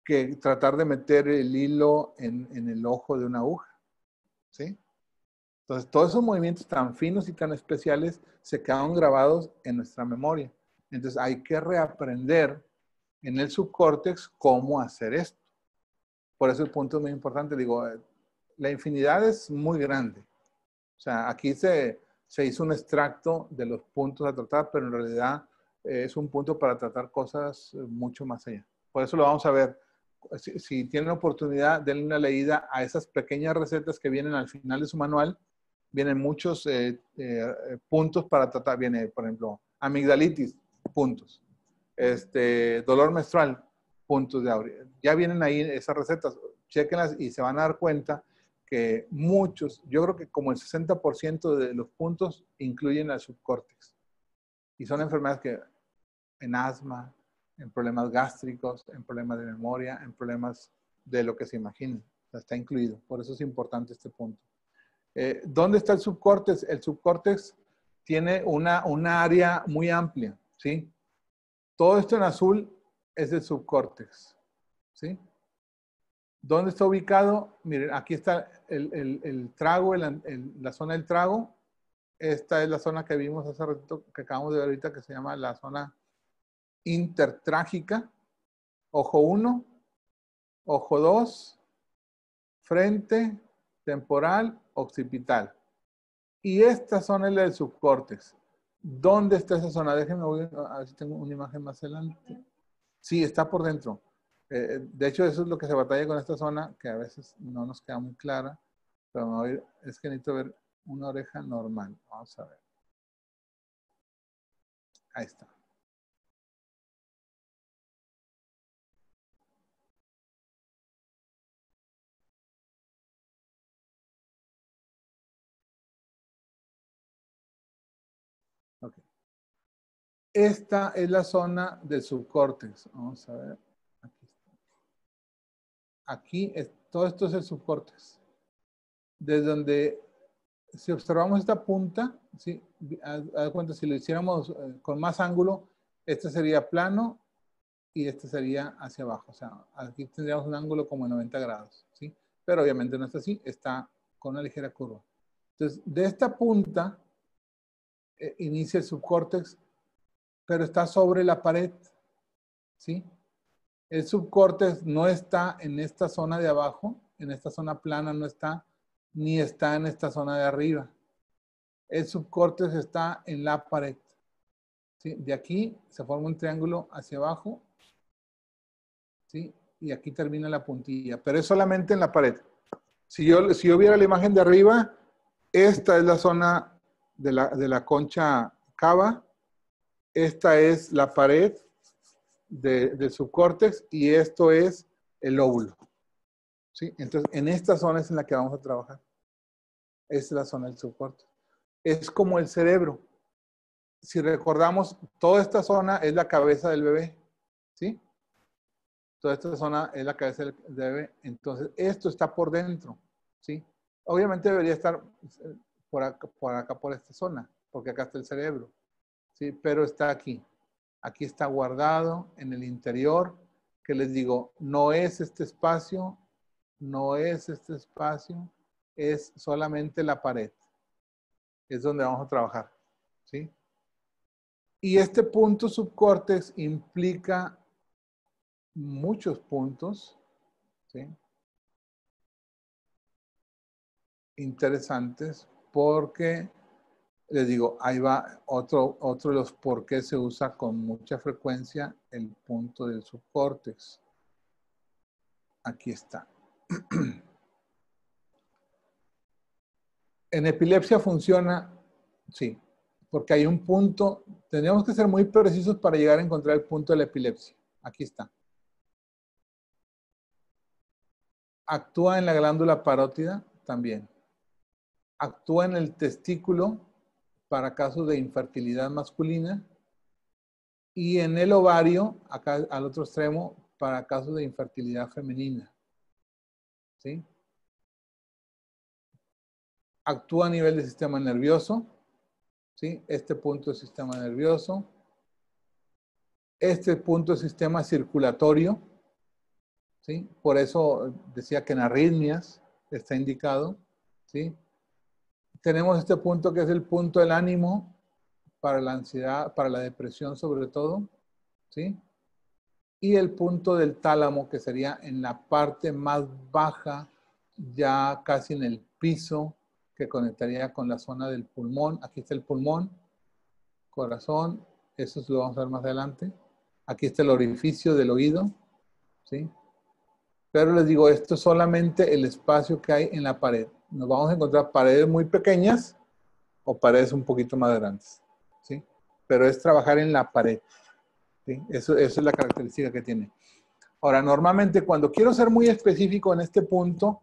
que tratar de meter el hilo en el ojo de una aguja, ¿sí? Entonces, todos esos movimientos tan finos y tan especiales se quedaron grabados en nuestra memoria. Entonces, hay que reaprender en el subcórtex cómo hacer esto. Por eso el punto es muy importante. Digo, la infinidad es muy grande. O sea, aquí se hizo un extracto de los puntos a tratar, pero en realidad es un punto para tratar cosas mucho más allá. Por eso lo vamos a ver. Si tienen oportunidad, denle una leída a esas pequeñas recetas que vienen al final de su manual. Vienen muchos puntos para tratar. Viene, por ejemplo, amigdalitis, puntos. Dolor menstrual, puntos de aurea. Ya vienen ahí esas recetas. Chéquenlas y se van a dar cuenta que muchos, yo creo que como el 60% de los puntos incluyen al subcórtex. Y son enfermedades que en asma, en problemas gástricos, en problemas de memoria, en problemas de lo que se imaginen. O sea, está incluido. Por eso es importante este punto. ¿Dónde está el subcórtex? El subcórtex tiene una área muy amplia, ¿sí? Todo esto en azul es el subcórtex, ¿sí? ¿Dónde está ubicado? Miren, aquí está el trago, la zona del trago. Esta es la zona que vimos hace ratito, que acabamos de ver ahorita, que se llama la zona intertrágica. Ojo 1, ojo 2, frente, temporal, occipital. Y esta zona es la del subcórtex. ¿Dónde está esa zona? Déjenme a ver si tengo una imagen más adelante. Sí, está por dentro. De hecho, eso es lo que se batalla con esta zona, que a veces no nos queda muy clara. Pero a ver, es que necesito ver una oreja normal. Vamos a ver. Ahí está. Ok. Esta es la zona del subcórtex. Vamos a ver. Aquí está. Aquí, todo esto es el subcórtex. Desde donde, si observamos esta punta, ¿sí? Haz de cuenta, si lo hiciéramos con más ángulo, este sería plano y este sería hacia abajo. O sea, aquí tendríamos un ángulo como de 90 grados, ¿sí? Pero obviamente no está así, está con una ligera curva. Entonces, de esta punta inicia el subcórtex, pero está sobre la pared, ¿sí? El subcórtex no está en esta zona de abajo, en esta zona plana no está, ni está en esta zona de arriba. El subcórtex está en la pared, ¿sí? De aquí se forma un triángulo hacia abajo, ¿sí? Y aquí termina la puntilla, pero es solamente en la pared. Si yo viera la imagen de arriba, esta es la zona de la concha cava, esta es la pared del subcórtex y esto es el lóbulo, ¿sí? Entonces, en esta zona es en la que vamos a trabajar. Esta es la zona del subcórtex. Es como el cerebro. Si recordamos, toda esta zona es la cabeza del bebé, ¿sí? Toda esta zona es la cabeza del bebé. Entonces, esto está por dentro, ¿sí? Obviamente debería estar por acá, por esta zona, porque acá está el cerebro, ¿sí? Pero está aquí. Aquí está guardado en el interior, que les digo, no es este espacio, no es este espacio, es solamente la pared. Es donde vamos a trabajar, ¿sí? Y este punto subcórtex implica muchos puntos, ¿sí? Interesantes, porque les digo, ahí va otro de los por qué se usa con mucha frecuencia el punto del subcórtex. Aquí está. En epilepsia funciona, sí, porque hay un punto, tendríamos que ser muy precisos para llegar a encontrar el punto de la epilepsia. Aquí está. Actúa en la glándula parótida también. Actúa en el testículo para casos de infertilidad masculina y en el ovario, acá al otro extremo, para casos de infertilidad femenina. ¿Sí? Actúa a nivel del sistema nervioso. ¿Sí? Este punto es sistema nervioso. Este punto es sistema circulatorio. ¿Sí? Por eso decía que en arritmias está indicado. ¿Sí? Tenemos este punto que es el punto del ánimo para la ansiedad, para la depresión sobre todo. ¿Sí? Y el punto del tálamo, que sería en la parte más baja, ya casi en el piso, que conectaría con la zona del pulmón. Aquí está el pulmón, corazón, eso lo vamos a ver más adelante. Aquí está el orificio del oído, ¿sí? Pero les digo, esto es solamente el espacio que hay en la pared. Nos vamos a encontrar paredes muy pequeñas o paredes un poquito más grandes, ¿sí? Pero es trabajar en la pared, ¿sí? Eso es la característica que tiene. Ahora, normalmente cuando quiero ser muy específico en este punto,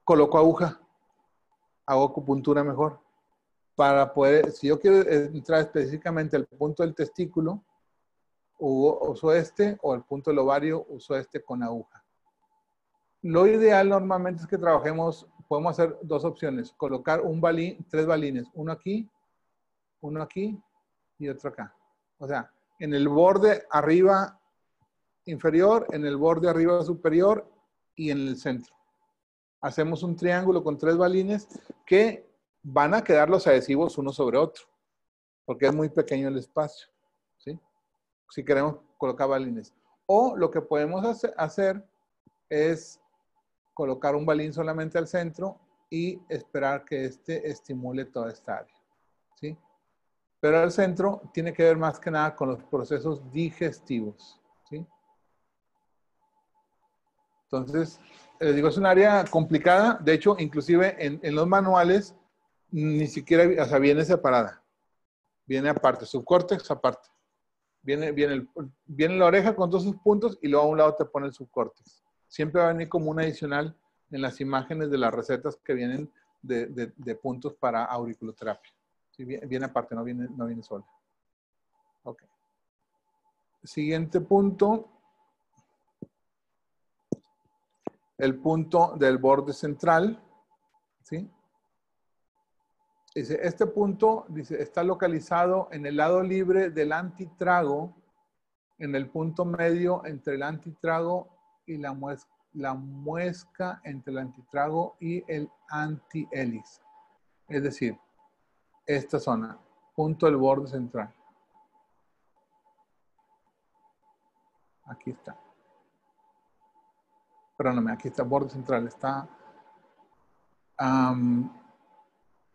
coloco aguja, hago acupuntura mejor. Para poder, si yo quiero entrar específicamente al punto del testículo, uso este, o el punto del ovario, uso este con aguja. Lo ideal normalmente es que trabajemos, podemos hacer dos opciones, colocar un balín, 3 balines, uno aquí y otro acá. O sea, en el borde arriba inferior, en el borde arriba superior y en el centro. Hacemos un triángulo con 3 balines que van a quedar los adhesivos uno sobre otro, porque es muy pequeño el espacio, ¿sí? Si queremos colocar balines. O lo que podemos hacer es colocar un balín solamente al centro y esperar que este estimule toda esta área, ¿sí? Pero al centro tiene que ver más que nada con los procesos digestivos, ¿sí? Entonces, les digo, es un área complicada. De hecho, inclusive en los manuales, ni siquiera, o sea, viene separada. Viene aparte, subcórtex aparte. Viene la oreja con todos sus puntos y luego a un lado te pone el subcórtex. Siempre va a venir como un adicional en las imágenes de las recetas que vienen de puntos para auriculoterapia. Sí, viene aparte, no viene sola. Ok. Siguiente punto. El punto del borde central, ¿sí? Dice, este punto dice, está localizado en el lado libre del antitrago, en el punto medio entre el antitrago y la muesca entre el antitrago y el antihélice. Es decir, esta zona, punto del borde central. Aquí está. Perdóname, aquí está el borde central. Está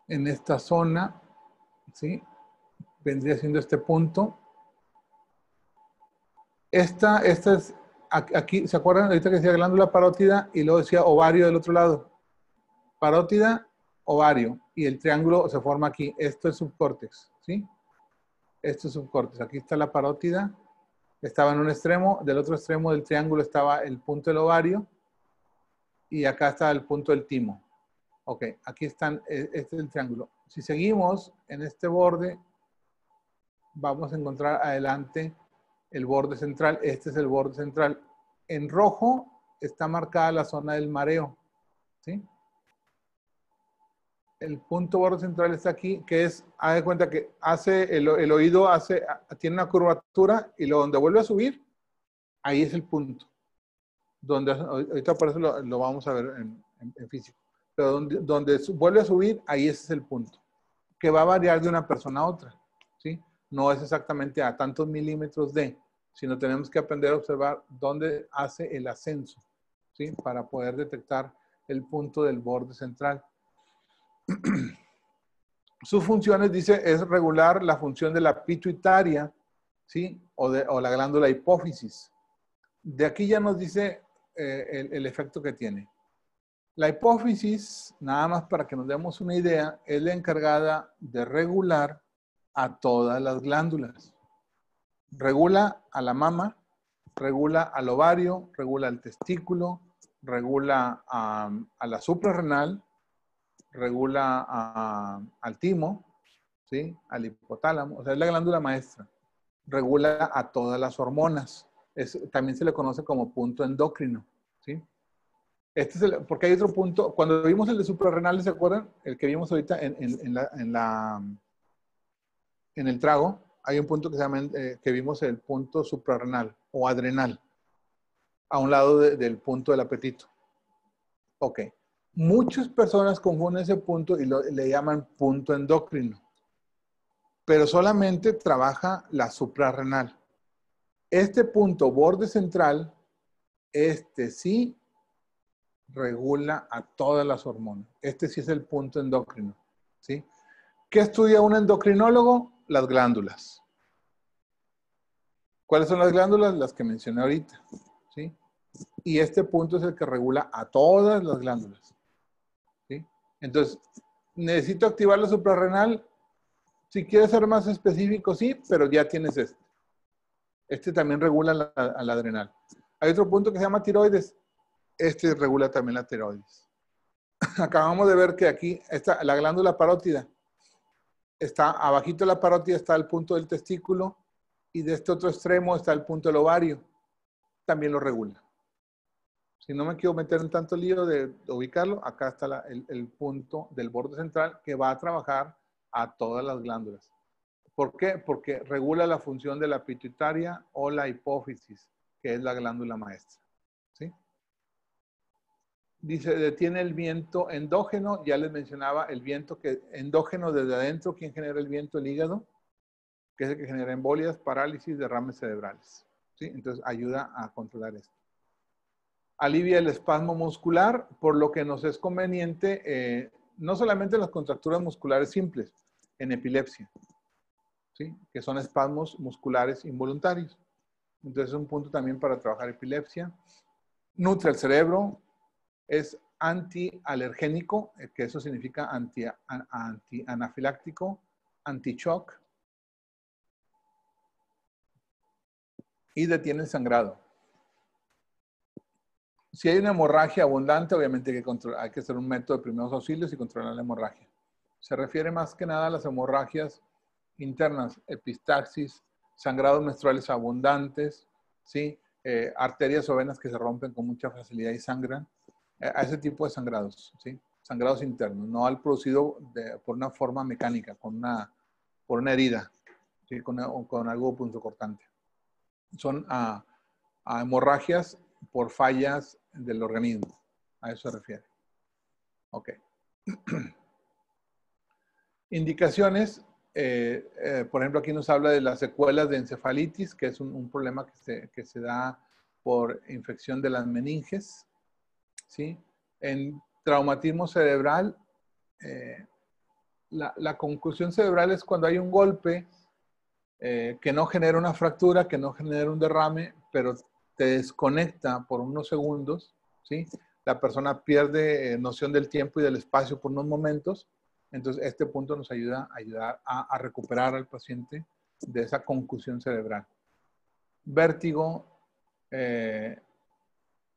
en esta zona, ¿sí? Vendría siendo este punto. Esta es, aquí, ¿se acuerdan? Ahorita que decía glándula parótida y luego decía ovario del otro lado. Parótida, ovario. Y el triángulo se forma aquí. Esto es subcórtex, ¿sí? Esto es subcórtex. Aquí está la parótida. Estaba en un extremo. Del otro extremo del triángulo estaba el punto del ovario. Y acá está el punto del timo. Ok, aquí están, este es el triángulo. Si seguimos en este borde, vamos a encontrar adelante el borde central. Este es el borde central. En rojo está marcada la zona del mareo, ¿sí? el punto borde central está aquí, que es, haz de cuenta que hace, el oído tiene una curvatura y donde vuelve a subir, ahí es el punto. Donde, ahorita por eso lo vamos a ver en físico. Pero donde vuelve a subir, ahí ese es el punto. Que va a variar de una persona a otra, ¿sí? No es exactamente a tantos milímetros de, sino tenemos que aprender a observar dónde hace el ascenso, ¿sí? Para poder detectar el punto del borde central. Sus funciones, dice, es regular la función de la pituitaria, ¿sí? O la glándula hipófisis. De aquí ya nos dice el efecto que tiene. La hipófisis, nada más para que nos demos una idea, es la encargada de regular a todas las glándulas. Regula a la mama, regula al ovario, regula al testículo, regula a la suprarrenal, regula al timo, ¿sí? Al hipotálamo, o sea, es la glándula maestra. Regula a todas las hormonas. También se le conoce como punto endocrino, ¿sí? Porque hay otro punto, cuando vimos el de suprarrenales, ¿se acuerdan? El que vimos ahorita en el trago, hay un punto que se llama, que vimos el punto suprarrenal o adrenal, a un lado del punto del apetito. Ok. Muchas personas confunden ese punto y le llaman punto endocrino, pero solamente trabaja la suprarrenal. Este punto borde central, sí regula a todas las hormonas. Este sí es el punto endocrino, ¿sí? ¿Qué estudia un endocrinólogo? Las glándulas. ¿Cuáles son las glándulas? Las que mencioné ahorita, ¿sí? Y este punto es el que regula a todas las glándulas, ¿sí? Entonces, ¿necesito activar la suprarrenal? Si quieres ser más específico, sí, pero ya tienes este. Este también regula a la adrenal. Hay otro punto que se llama tiroides. Este regula también la tiroides. Acabamos de ver que aquí está la glándula parótida. Está abajito de la parótida, está el punto del testículo y de este otro extremo está el punto del ovario. También lo regula. Si no me quiero meter en tanto lío de ubicarlo, acá está el punto del borde central que va a trabajar a todas las glándulas. ¿Por qué? Porque regula la función de la pituitaria o la hipófisis, que es la glándula maestra, ¿sí? Dice, detiene el viento endógeno. Ya les mencionaba el viento endógeno desde adentro. ¿Quién genera el viento? El hígado, que es el que genera embolias, parálisis, derrames cerebrales, ¿sí? Entonces ayuda a controlar esto. Alivia el espasmo muscular, por lo que nos es conveniente, no solamente en las contracturas musculares simples, en epilepsia, ¿sí? Que son espasmos musculares involuntarios. Entonces es un punto también para trabajar epilepsia. Nutre el cerebro. Es antialergénico, que eso significa antianafiláctico, anti-shock, y detiene el sangrado. Si hay una hemorragia abundante, obviamente hay que hacer un método de primeros auxilios y controlar la hemorragia. Se refiere más que nada a las hemorragias internas, epistaxis, sangrados menstruales abundantes, ¿sí? Arterias o venas que se rompen con mucha facilidad y sangran. A ese tipo de sangrados, ¿sí? Sangrados internos, no al producido por una forma mecánica, por una herida, ¿sí? Con algo punzocortante. Son a hemorragias por fallas del organismo. A eso se refiere. Ok. Indicaciones. Por ejemplo, aquí nos habla de las secuelas de encefalitis, que es un problema que se da por infección de las meninges, ¿sí? En traumatismo cerebral, la concusión cerebral es cuando hay un golpe que no genera una fractura, que no genera un derrame, pero te desconecta por unos segundos, ¿sí? La persona pierde noción del tiempo y del espacio por unos momentos. Entonces, este punto nos ayuda a recuperar al paciente de esa concusión cerebral. Vértigo,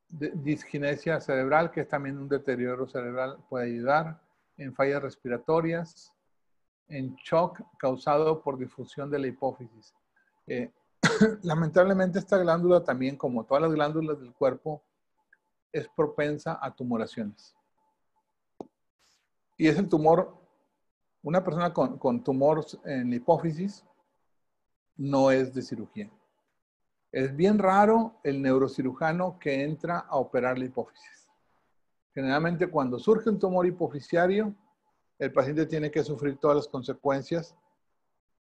disquinesia cerebral, que es también un deterioro cerebral, puede ayudar. En fallas respiratorias, en shock causado por difusión de la hipófisis. Lamentablemente esta glándula también, como todas las glándulas del cuerpo, es propensa a tumoraciones. Y es el tumor, una persona con tumor en la hipófisis no es de cirugía. Es bien raro el neurocirujano que entra a operar la hipófisis. Generalmente cuando surge un tumor hipofisiario, el paciente tiene que sufrir todas las consecuencias.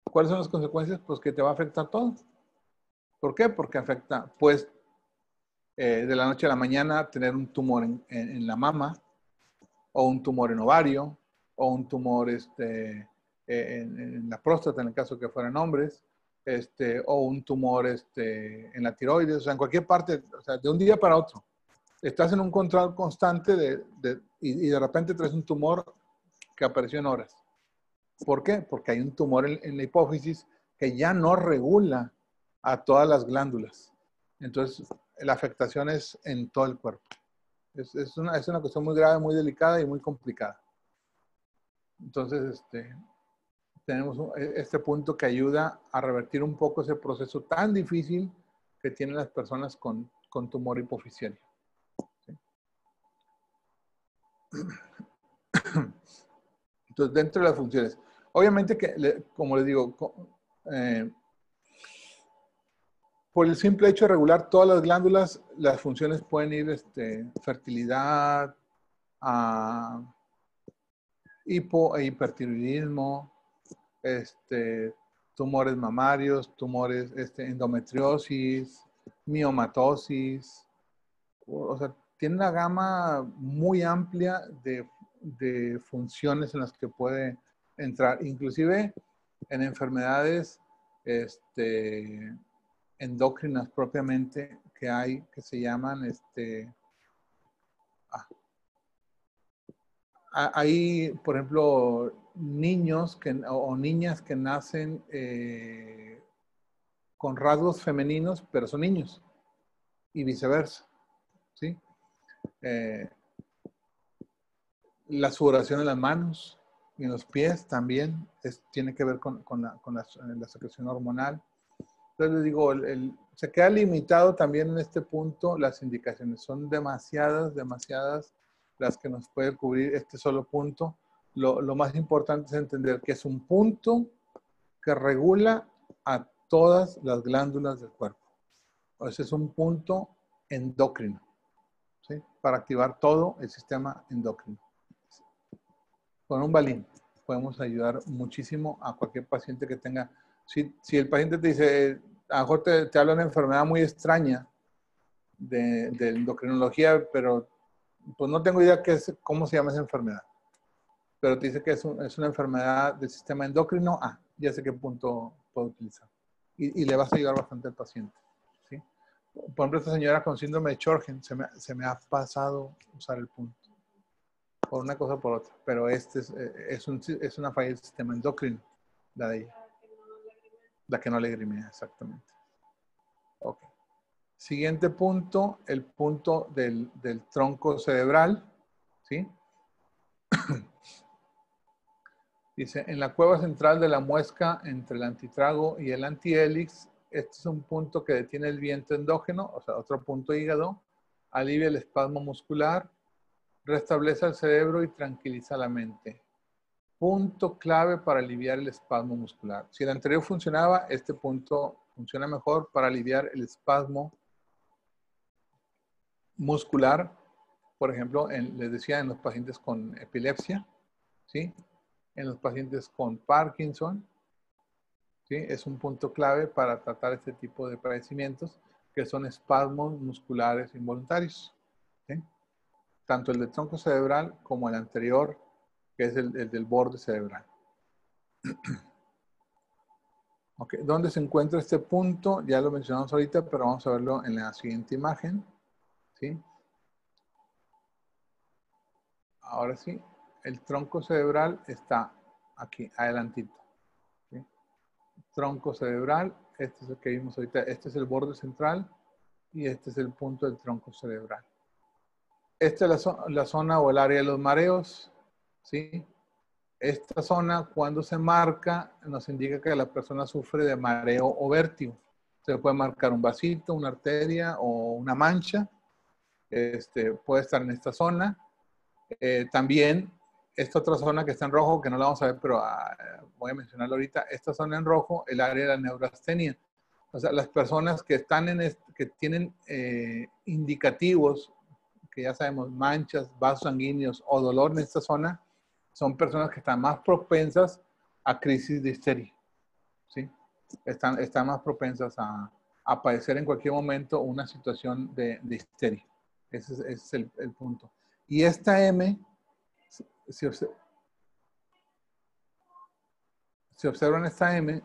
¿Cuáles son las consecuencias? Pues que te va a afectar todo. ¿Por qué? Porque afecta, pues, de la noche a la mañana tener un tumor en la mama, o un tumor en ovario, o un tumor en la próstata, en el caso que fueran hombres, o un tumor en la tiroides, o sea, en cualquier parte, o sea, de un día para otro. Estás en un control constante y de repente traes un tumor que apareció en horas. ¿Por qué? Porque hay un tumor en la hipófisis que ya no regula a todas las glándulas. Entonces, la afectación es en todo el cuerpo. Es una cuestión muy grave, muy delicada y muy complicada. Entonces, tenemos este punto que ayuda a revertir un poco ese proceso tan difícil que tienen las personas con tumor hipofisiario. ¿Sí? Entonces, dentro de las funciones, obviamente que, como les digo, por el simple hecho de regular todas las glándulas, las funciones pueden ir fertilidad, hipertiroidismo, tumores mamarios, tumores, endometriosis, miomatosis. O sea, tiene una gama muy amplia de funciones en las que puede entrar, inclusive en enfermedades endócrinas propiamente que hay, que se llaman, hay, por ejemplo, niños o niñas que nacen con rasgos femeninos, pero son niños, y viceversa, ¿sí? La sudoración en las manos y en los pies también tiene que ver con la secreción hormonal. Entonces les digo, se queda limitado también en este punto las indicaciones. Son demasiadas las que nos puede cubrir este solo punto. Lo más importante es entender que es un punto que regula a todas las glándulas del cuerpo. Ese es un punto endocrino, ¿sí? Para activar todo el sistema endocrino. Con un balín podemos ayudar muchísimo a cualquier paciente que tenga. Si el paciente te dice, a lo mejor te habla de una enfermedad muy extraña de endocrinología, pero pues no tengo idea cómo se llama esa enfermedad. Pero te dice que es una enfermedad del sistema endocrino, ya sé qué punto puedo utilizar. Y le vas a ayudar bastante al paciente, ¿sí? Por ejemplo, esta señora con síndrome de Sjögren, se me ha pasado usar el punto. Por una cosa o por otra. Pero es una falla del sistema endocrino, la de ella. La que no le grimea, exactamente. Ok. Siguiente punto, el punto del tronco cerebral, ¿sí? Dice, en la cueva central de la muesca entre el antitrago y el antihélix, este es un punto que detiene el viento endógeno, o sea, otro punto hígado, alivia el espasmo muscular, restablece el cerebro y tranquiliza la mente. Punto clave para aliviar el espasmo muscular. Si el anterior funcionaba, este punto funciona mejor para aliviar el espasmo muscular. Por ejemplo, les decía, en los pacientes con epilepsia, ¿sí? En los pacientes con Parkinson, ¿sí? Es un punto clave para tratar este tipo de padecimientos que son espasmos musculares involuntarios, ¿sí? Tanto el del tronco cerebral como el anterior, que es el del borde cerebral. Okay. ¿Dónde se encuentra este punto? Ya lo mencionamos ahorita, pero vamos a verlo en la siguiente imagen, ¿sí? Ahora sí, el tronco cerebral está aquí, adelantito, ¿sí? Tronco cerebral, este es el que vimos ahorita, este es el borde central y este es el punto del tronco cerebral. Esta es la zona o el área de los mareos, ¿sí? Esta zona, cuando se marca, nos indica que la persona sufre de mareo o vértigo. Se puede marcar un vasito, una arteria o una mancha. Puede estar en esta zona. También esta otra zona que está en rojo, que no la vamos a ver, pero voy a mencionarla ahorita. Esta zona en rojo, el área de la neurastenia. O sea, las personas que están que tienen indicativos, que ya sabemos, manchas, vasos sanguíneos o dolor en esta zona, son personas que están más propensas a crisis de histeria. ¿Sí? Están más propensas a padecer en cualquier momento una situación de histeria. Ese es el punto. Y esta M, si observan esta M,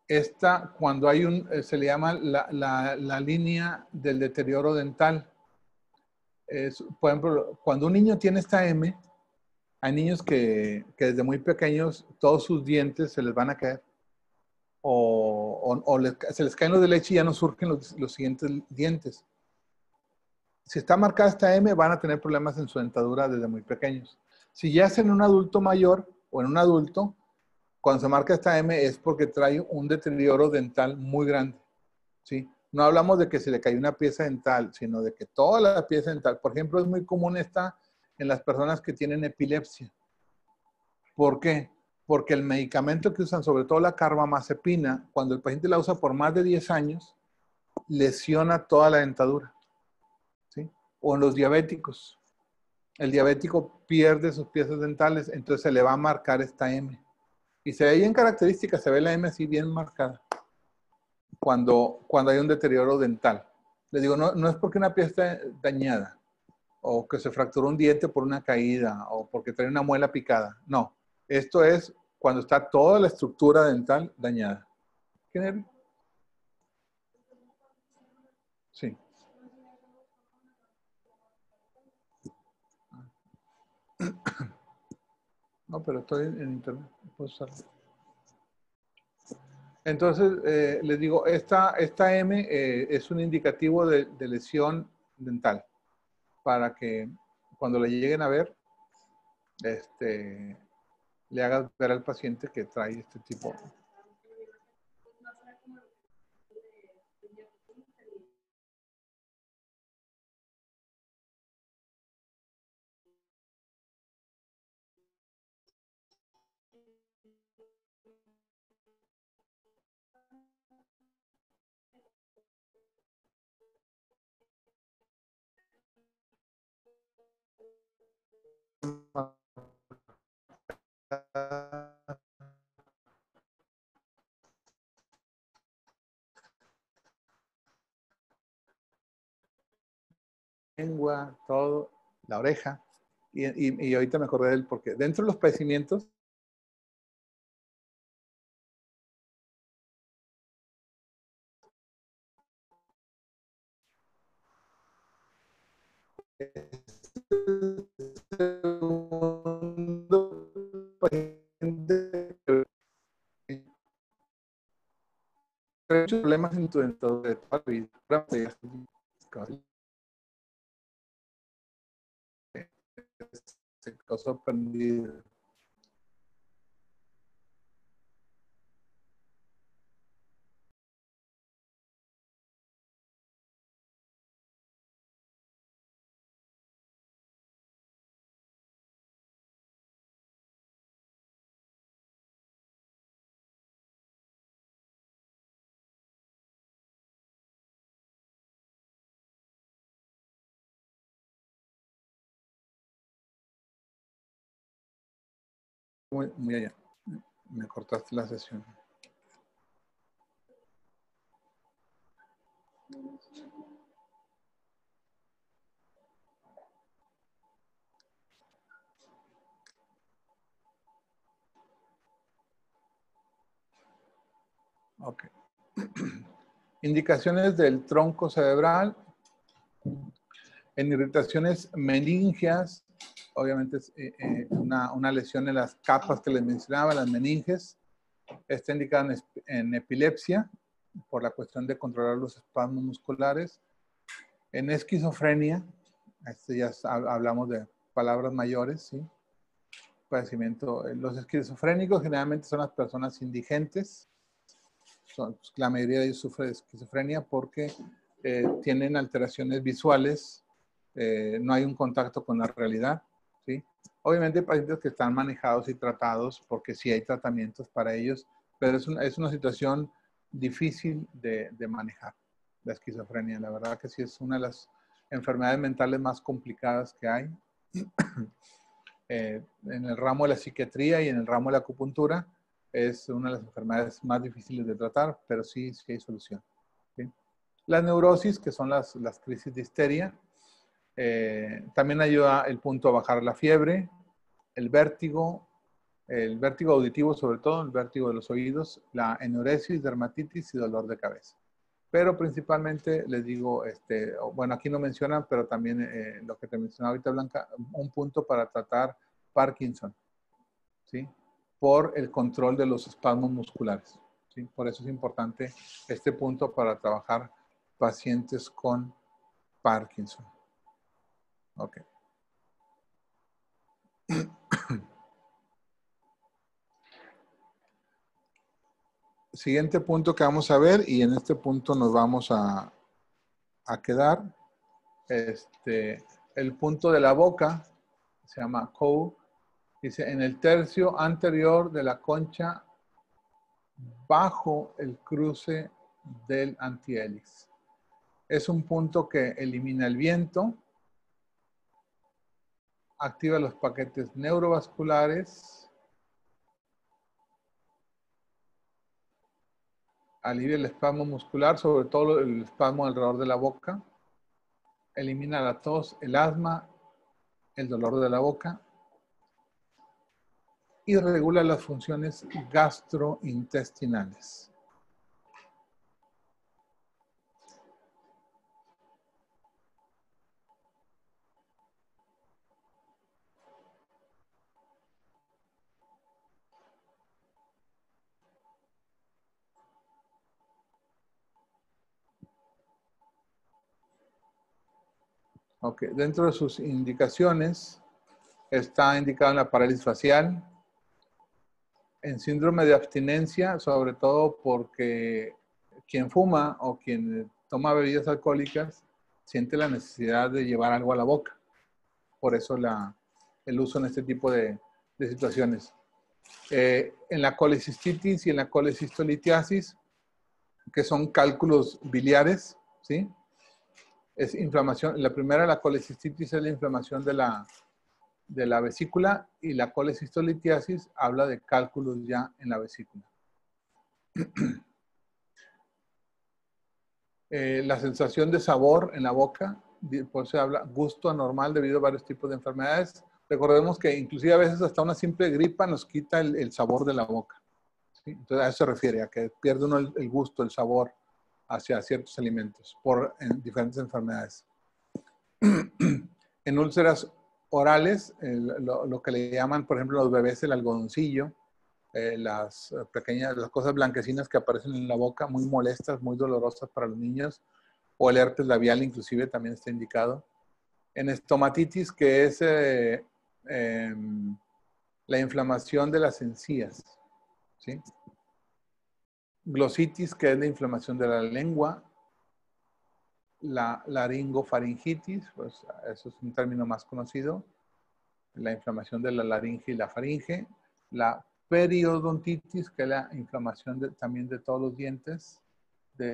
esta, cuando hay se le llama la línea del deterioro dental. Por ejemplo, cuando un niño tiene esta M, hay niños que desde muy pequeños todos sus dientes se les van a caer. Se les caen los de leche y ya no surgen los siguientes dientes. Si está marcada esta M, van a tener problemas en su dentadura desde muy pequeños. Si ya es en un adulto mayor o en un adulto, cuando se marca esta M es porque trae un deterioro dental muy grande. ¿Sí? No hablamos de que se le cayó una pieza dental, sino de que toda la pieza dental. Por ejemplo, es muy común esta en las personas que tienen epilepsia. ¿Por qué? Porque el medicamento que usan, sobre todo la carbamazepina, cuando el paciente la usa por más de 10 años, lesiona toda la dentadura. ¿Sí? O en los diabéticos. El diabético pierde sus piezas dentales, entonces se le va a marcar esta M. Y se ve bien característica, se ve la M así bien marcada cuando hay un deterioro dental. Les digo, no es porque una pieza esté dañada o que se fracturó un diente por una caída o porque trae una muela picada. No, esto es cuando está toda la estructura dental dañada. ¿Quién es? Sí. No, pero estoy en internet. Puedo usarlo. Entonces, les digo, esta M es un indicativo de lesión dental para que cuando le lleguen a ver, le hagas ver al paciente que trae este tipo. Lengua, todo, la oreja. Y ahorita me acordé de él porque dentro de los padecimientos, muchos problemas en tu dentadura de toda la vida. Se quedó sorprendido. Muy allá. Me cortaste la sesión. Ok. Indicaciones del tronco cerebral. En irritaciones meningias, obviamente es una lesión en las capas que les mencionaba, las meninges. Está indicada en epilepsia, por la cuestión de controlar los espasmos musculares. En esquizofrenia, ya hablamos de palabras mayores, ¿sí? Padecimiento. Los esquizofrénicos generalmente son las personas indigentes. La mayoría de ellos sufre de esquizofrenia porque tienen alteraciones visuales no hay un contacto con la realidad, ¿sí? Obviamente hay pacientes que están manejados y tratados porque sí hay tratamientos para ellos, pero es una situación difícil de manejar, la esquizofrenia. La verdad que sí es una de las enfermedades mentales más complicadas que hay. En el ramo de la psiquiatría y en el ramo de la acupuntura es una de las enfermedades más difíciles de tratar, pero sí hay solución, ¿sí? Las neurosis, que son las crisis de histeria, también ayuda el punto a bajar la fiebre, el vértigo auditivo sobre todo, el vértigo de los oídos, la enuresis, dermatitis y dolor de cabeza. Pero principalmente les digo, bueno, aquí no mencionan, pero también lo que te mencionaba ahorita, Blanca, un punto para tratar Parkinson, ¿sí? Por el control de los espasmos musculares, ¿sí? Por eso es importante este punto para trabajar pacientes con Parkinson. Ok. Siguiente punto que vamos a ver, y en este punto nos vamos a quedar, el punto de la boca, se llama Coe, dice, en el tercio anterior de la concha, bajo el cruce del antihélix. Es un punto que elimina el viento, activa los paquetes neurovasculares, alivia el espasmo muscular, sobre todo el espasmo alrededor de la boca, elimina la tos, el asma, el dolor de la boca y regula las funciones gastrointestinales. Ok, dentro de sus indicaciones está indicado en la parálisis facial, en síndrome de abstinencia, sobre todo porque quien fuma o quien toma bebidas alcohólicas siente la necesidad de llevar algo a la boca. Por eso el uso en este tipo de situaciones. En la colecistitis y en la colecistolitiasis, que son cálculos biliares, ¿sí? Es inflamación. La primera, la colecistitis, es la inflamación de la vesícula, y la colecistolitiasis habla de cálculos ya en la vesícula. La sensación de sabor en la boca, por eso se habla gusto anormal debido a varios tipos de enfermedades. Recordemos que inclusive a veces hasta una simple gripa nos quita el sabor de la boca, ¿sí? Entonces a eso se refiere, a que pierde uno el gusto, el sabor hacia ciertos alimentos por diferentes enfermedades. En úlceras orales, lo que le llaman, por ejemplo, los bebés el algodoncillo, las cosas blanquecinas que aparecen en la boca, muy molestas, muy dolorosas para los niños, o el herpes labial inclusive también está indicado. En estomatitis, que es la inflamación de las encías, ¿sí? Glositis, que es la inflamación de la lengua. La laringofaringitis, pues eso es un término más conocido, la inflamación de la laringe y la faringe. La periodontitis, que es la inflamación también de todos los dientes,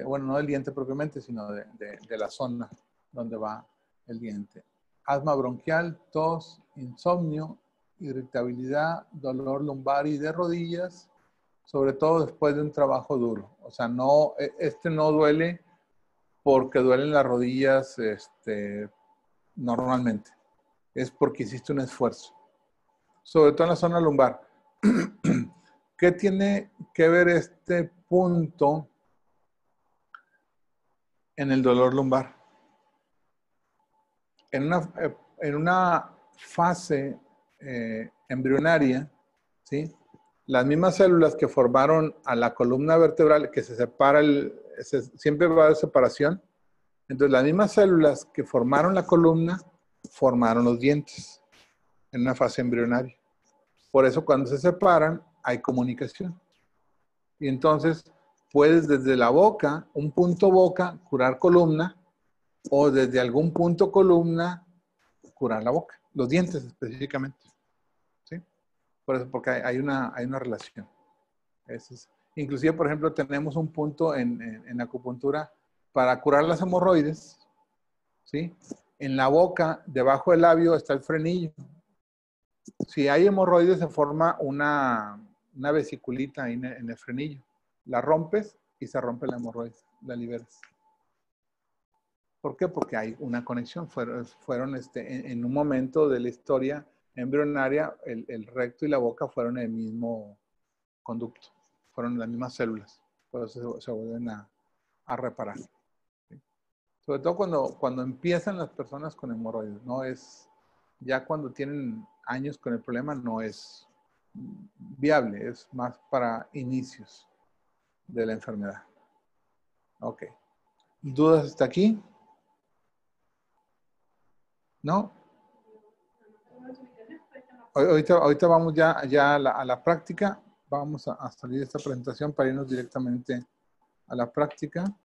bueno, no del diente propiamente, sino de la zona donde va el diente. Asma bronquial, tos, insomnio, irritabilidad, dolor lumbar y de rodillas, sobre todo después de un trabajo duro. O sea, no duele porque duelen las rodillas normalmente. Es porque hiciste un esfuerzo. Sobre todo en la zona lumbar. ¿Qué tiene que ver este punto en el dolor lumbar? En una fase embrionaria, ¿sí? Las mismas células que formaron a la columna vertebral, que se separa, siempre va a haber separación. Entonces, las mismas células que formaron la columna, formaron los dientes en una fase embrionaria. Por eso, cuando se separan, hay comunicación. Y entonces, puedes desde la boca, un punto boca, curar columna, o desde algún punto columna, curar la boca, los dientes específicamente. ¿Sí? Por eso, porque hay una relación. Inclusive, por ejemplo, tenemos un punto en acupuntura para curar las hemorroides. ¿Sí? En la boca, debajo del labio, está el frenillo. Si hay hemorroides, se forma una vesiculita ahí en el frenillo. La rompes y se rompe la hemorroide, la liberas. ¿Por qué? Porque hay una conexión. Fueron en un momento de la historia embrionaria, el recto y la boca fueron el mismo conducto. Fueron las mismas células. Por eso se vuelven a reparar. ¿Sí? Sobre todo cuando empiezan las personas con hemorroides. No es, ya cuando tienen años con el problema, no es viable. Es más para inicios de la enfermedad. Ok. ¿Dudas hasta aquí? ¿No? Ahorita vamos ya a la práctica. Vamos a salir de esta presentación para irnos directamente a la práctica.